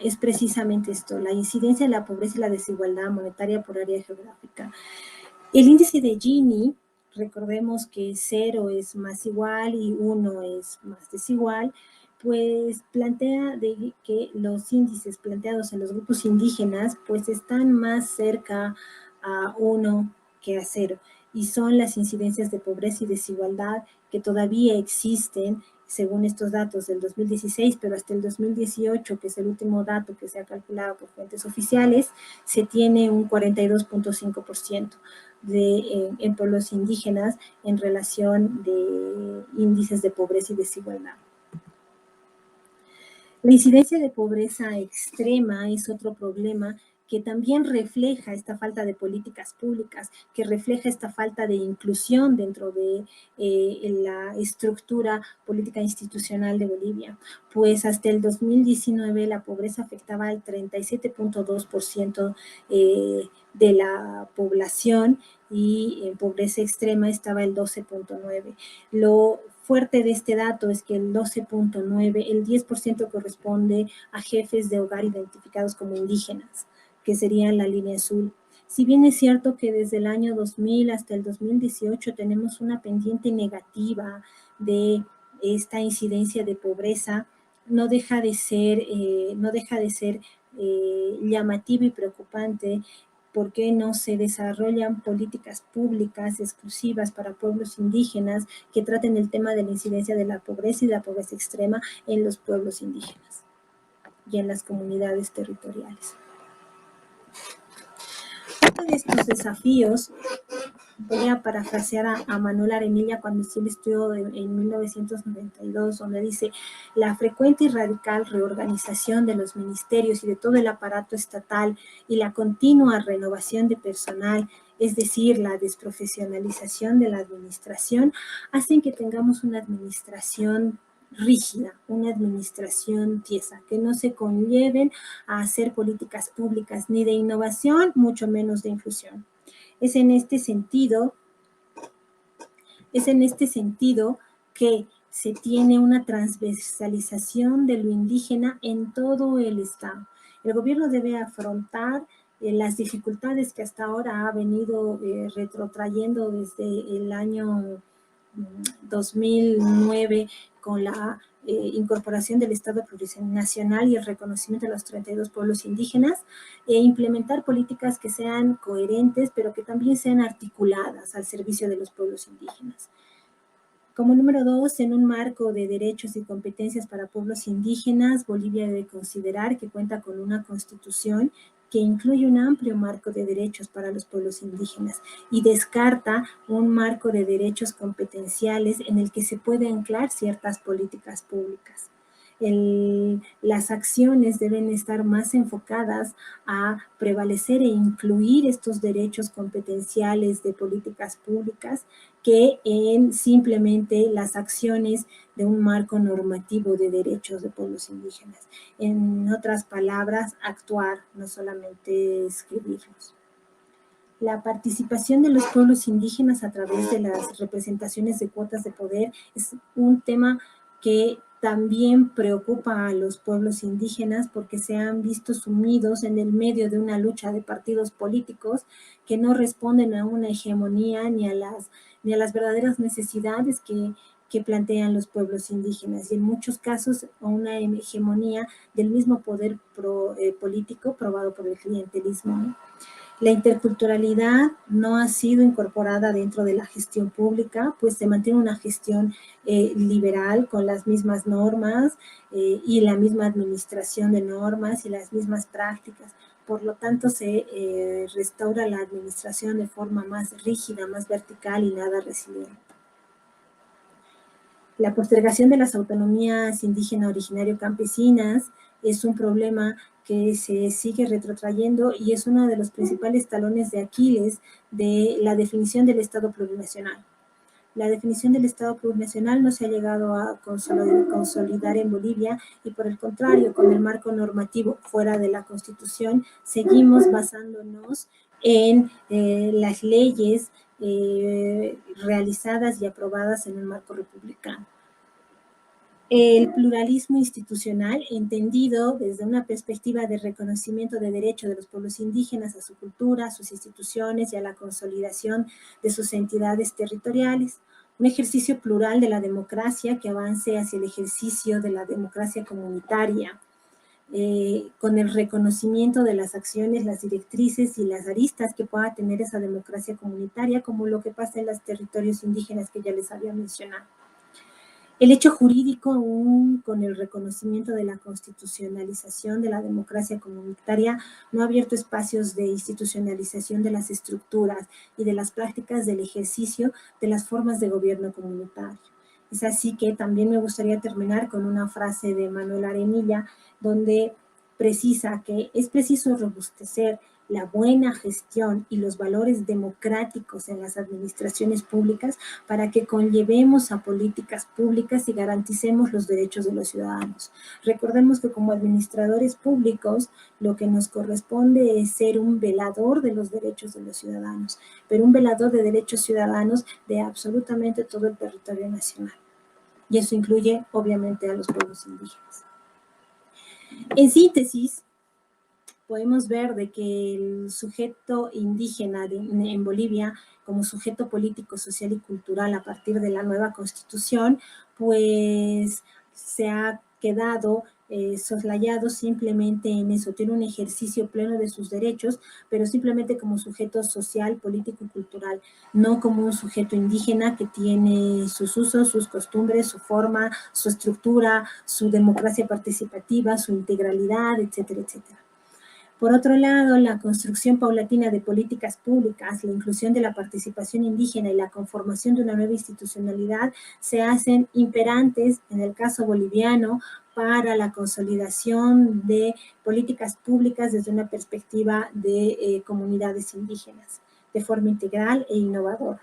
es precisamente esto, la incidencia de la pobreza y la desigualdad monetaria por área geográfica. El índice de Gini, recordemos que 0 es más igual y 1 es más desigual, pues plantea de que los índices planteados en los grupos indígenas pues están más cerca a 1 que a 0, y son las incidencias de pobreza y desigualdad que todavía existen según estos datos del 2016, pero hasta el 2018, que es el último dato que se ha calculado por fuentes oficiales, se tiene un 42.5% en pueblos indígenas en relación de índices de pobreza y desigualdad. La incidencia de pobreza extrema es otro problema que también refleja esta falta de políticas públicas, que refleja esta falta de inclusión dentro de la estructura política institucional de Bolivia. Pues hasta el 2019 la pobreza afectaba al 37.2% de la población, y en pobreza extrema estaba el 12.9%. Lo fuerte de este dato es que el 12.9%, el 10% corresponde a jefes de hogar identificados como indígenas, que serían la línea azul. Si bien es cierto que desde el año 2000 hasta el 2018 tenemos una pendiente negativa de esta incidencia de pobreza, no deja de ser llamativo y preocupante por qué no se desarrollan políticas públicas exclusivas para pueblos indígenas que traten el tema de la incidencia de la pobreza y la pobreza extrema en los pueblos indígenas y en las comunidades territoriales. Uno de estos desafíos, voy a parafrasear a Manuel Arenilla cuando hizo el estudio en 1992, donde dice: la frecuente y radical reorganización de los ministerios y de todo el aparato estatal y la continua renovación de personal, es decir, la desprofesionalización de la administración, hacen que tengamos una administración rígida, una administración tiesa, que no se conlleven a hacer políticas públicas ni de innovación, mucho menos de inclusión. Es en este sentido que se tiene una transversalización de lo indígena en todo el Estado. El gobierno debe afrontar las dificultades que hasta ahora ha venido retrotrayendo desde el año 2009 con la incorporación del Estado plurinacional y el reconocimiento de los 32 pueblos indígenas, e implementar políticas que sean coherentes, pero que también sean articuladas al servicio de los pueblos indígenas. Como número 2, en un marco de derechos y competencias para pueblos indígenas, Bolivia debe considerar que cuenta con una constitución que incluye un amplio marco de derechos para los pueblos indígenas y descarta un marco de derechos competenciales en el que se puede anclar ciertas políticas públicas. Las acciones deben estar más enfocadas a prevalecer e incluir estos derechos competenciales de políticas públicas que en simplemente las acciones de un marco normativo de derechos de pueblos indígenas. En otras palabras, actuar, no solamente escribirlos. La participación de los pueblos indígenas a través de las representaciones de cuotas de poder es un tema que también preocupa a los pueblos indígenas porque se han visto sumidos en el medio de una lucha de partidos políticos que no responden a una hegemonía ni a las verdaderas necesidades que plantean los pueblos indígenas, y en muchos casos a una hegemonía del mismo poder político probado por el clientelismo, ¿no? La interculturalidad no ha sido incorporada dentro de la gestión pública, pues se mantiene una gestión liberal con las mismas normas y la misma administración de normas y las mismas prácticas. Por lo tanto, se restaura la administración de forma más rígida, más vertical y nada resiliente. La postergación de las autonomías indígena, originario, campesinas es un problema que se sigue retrotrayendo y es uno de los principales talones de Aquiles de la definición del Estado plurinacional. La definición del Estado plurinacional no se ha llegado a consolidar en Bolivia y, por el contrario, con el marco normativo fuera de la Constitución, seguimos basándonos en las leyes realizadas y aprobadas en el marco republicano. El pluralismo institucional, entendido desde una perspectiva de reconocimiento de derechos de los pueblos indígenas a su cultura, a sus instituciones y a la consolidación de sus entidades territoriales. un ejercicio plural de la democracia que avance hacia el ejercicio de la democracia comunitaria, con el reconocimiento de las acciones, las directrices y las aristas que pueda tener esa democracia comunitaria, como lo que pasa en los territorios indígenas que ya les había mencionado. El hecho jurídico, aún con el reconocimiento de la constitucionalización de la democracia comunitaria, no ha abierto espacios de institucionalización de las estructuras y de las prácticas del ejercicio de las formas de gobierno comunitario. Es así que también me gustaría terminar con una frase de Manuel Arenilla, donde precisa que es preciso robustecer la buena gestión y los valores democráticos en las administraciones públicas para que conllevemos a políticas públicas y garanticemos los derechos de los ciudadanos. Recordemos que como administradores públicos lo que nos corresponde es ser un velador de los derechos de los ciudadanos, pero un velador de derechos ciudadanos de absolutamente todo el territorio nacional. Y eso incluye, obviamente, a los pueblos indígenas. En síntesis, podemos ver de que el sujeto indígena en Bolivia, como sujeto político, social y cultural a partir de la nueva constitución, pues se ha quedado soslayado simplemente en eso, tiene un ejercicio pleno de sus derechos, pero simplemente como sujeto social, político y cultural, no como un sujeto indígena que tiene sus usos, sus costumbres, su forma, su estructura, su democracia participativa, su integralidad, etcétera, etcétera. Por otro lado, la construcción paulatina de políticas públicas, la inclusión de la participación indígena y la conformación de una nueva institucionalidad se hacen imperantes, en el caso boliviano, para la consolidación de políticas públicas desde una perspectiva de comunidades indígenas, de forma integral e innovadora.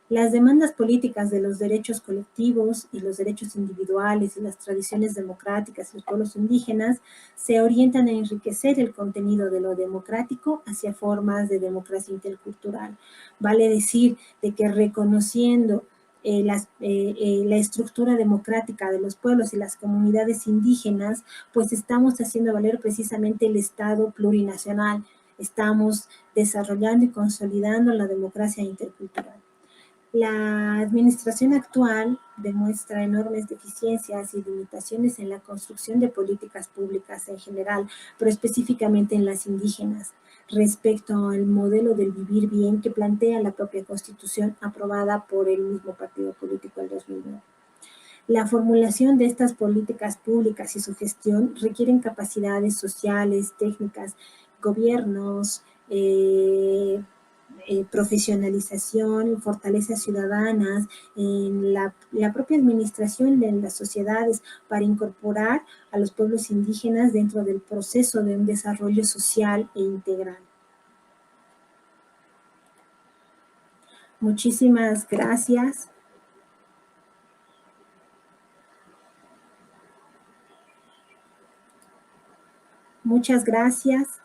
Las demandas políticas de los derechos colectivos y los derechos individuales y las tradiciones democráticas de los pueblos indígenas se orientan a enriquecer el contenido de lo democrático hacia formas de democracia intercultural. Vale decir de que reconociendo la estructura democrática de los pueblos y las comunidades indígenas, pues estamos haciendo valer precisamente el Estado plurinacional, estamos desarrollando y consolidando la democracia intercultural. La administración actual demuestra enormes deficiencias y limitaciones en la construcción de políticas públicas en general, pero específicamente en las indígenas, respecto al modelo del vivir bien que plantea la propia Constitución aprobada por el mismo partido político del 2009. La formulación de estas políticas públicas y su gestión requieren capacidades sociales, técnicas, gobiernos, profesionalización, fortalezas ciudadanas, en la propia administración de las sociedades para incorporar a los pueblos indígenas dentro del proceso de un desarrollo social e integral. Muchísimas gracias. Muchas gracias.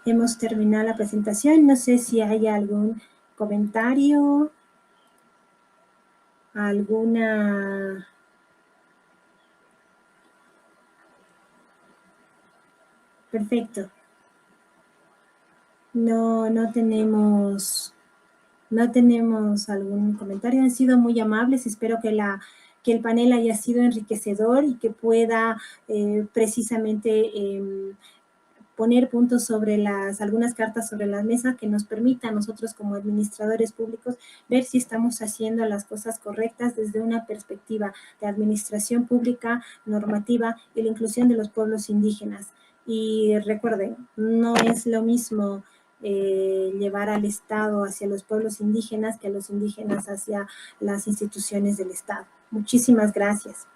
Hemos terminado la presentación. No sé si hay algún comentario, alguna... Perfecto. No tenemos algún comentario. Han sido muy amables. Espero que el panel haya sido enriquecedor y que pueda precisamente poner puntos sobre algunas cartas sobre la mesa que nos permita a nosotros como administradores públicos ver si estamos haciendo las cosas correctas desde una perspectiva de administración pública, normativa y la inclusión de los pueblos indígenas. Y recuerden, no es lo mismo llevar al Estado hacia los pueblos indígenas que a los indígenas hacia las instituciones del Estado. Muchísimas gracias.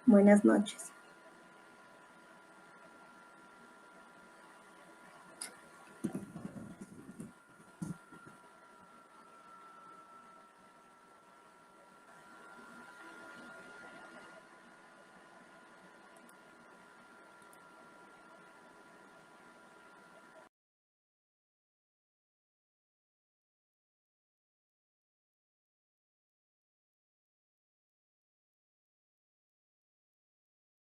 Buenas noches.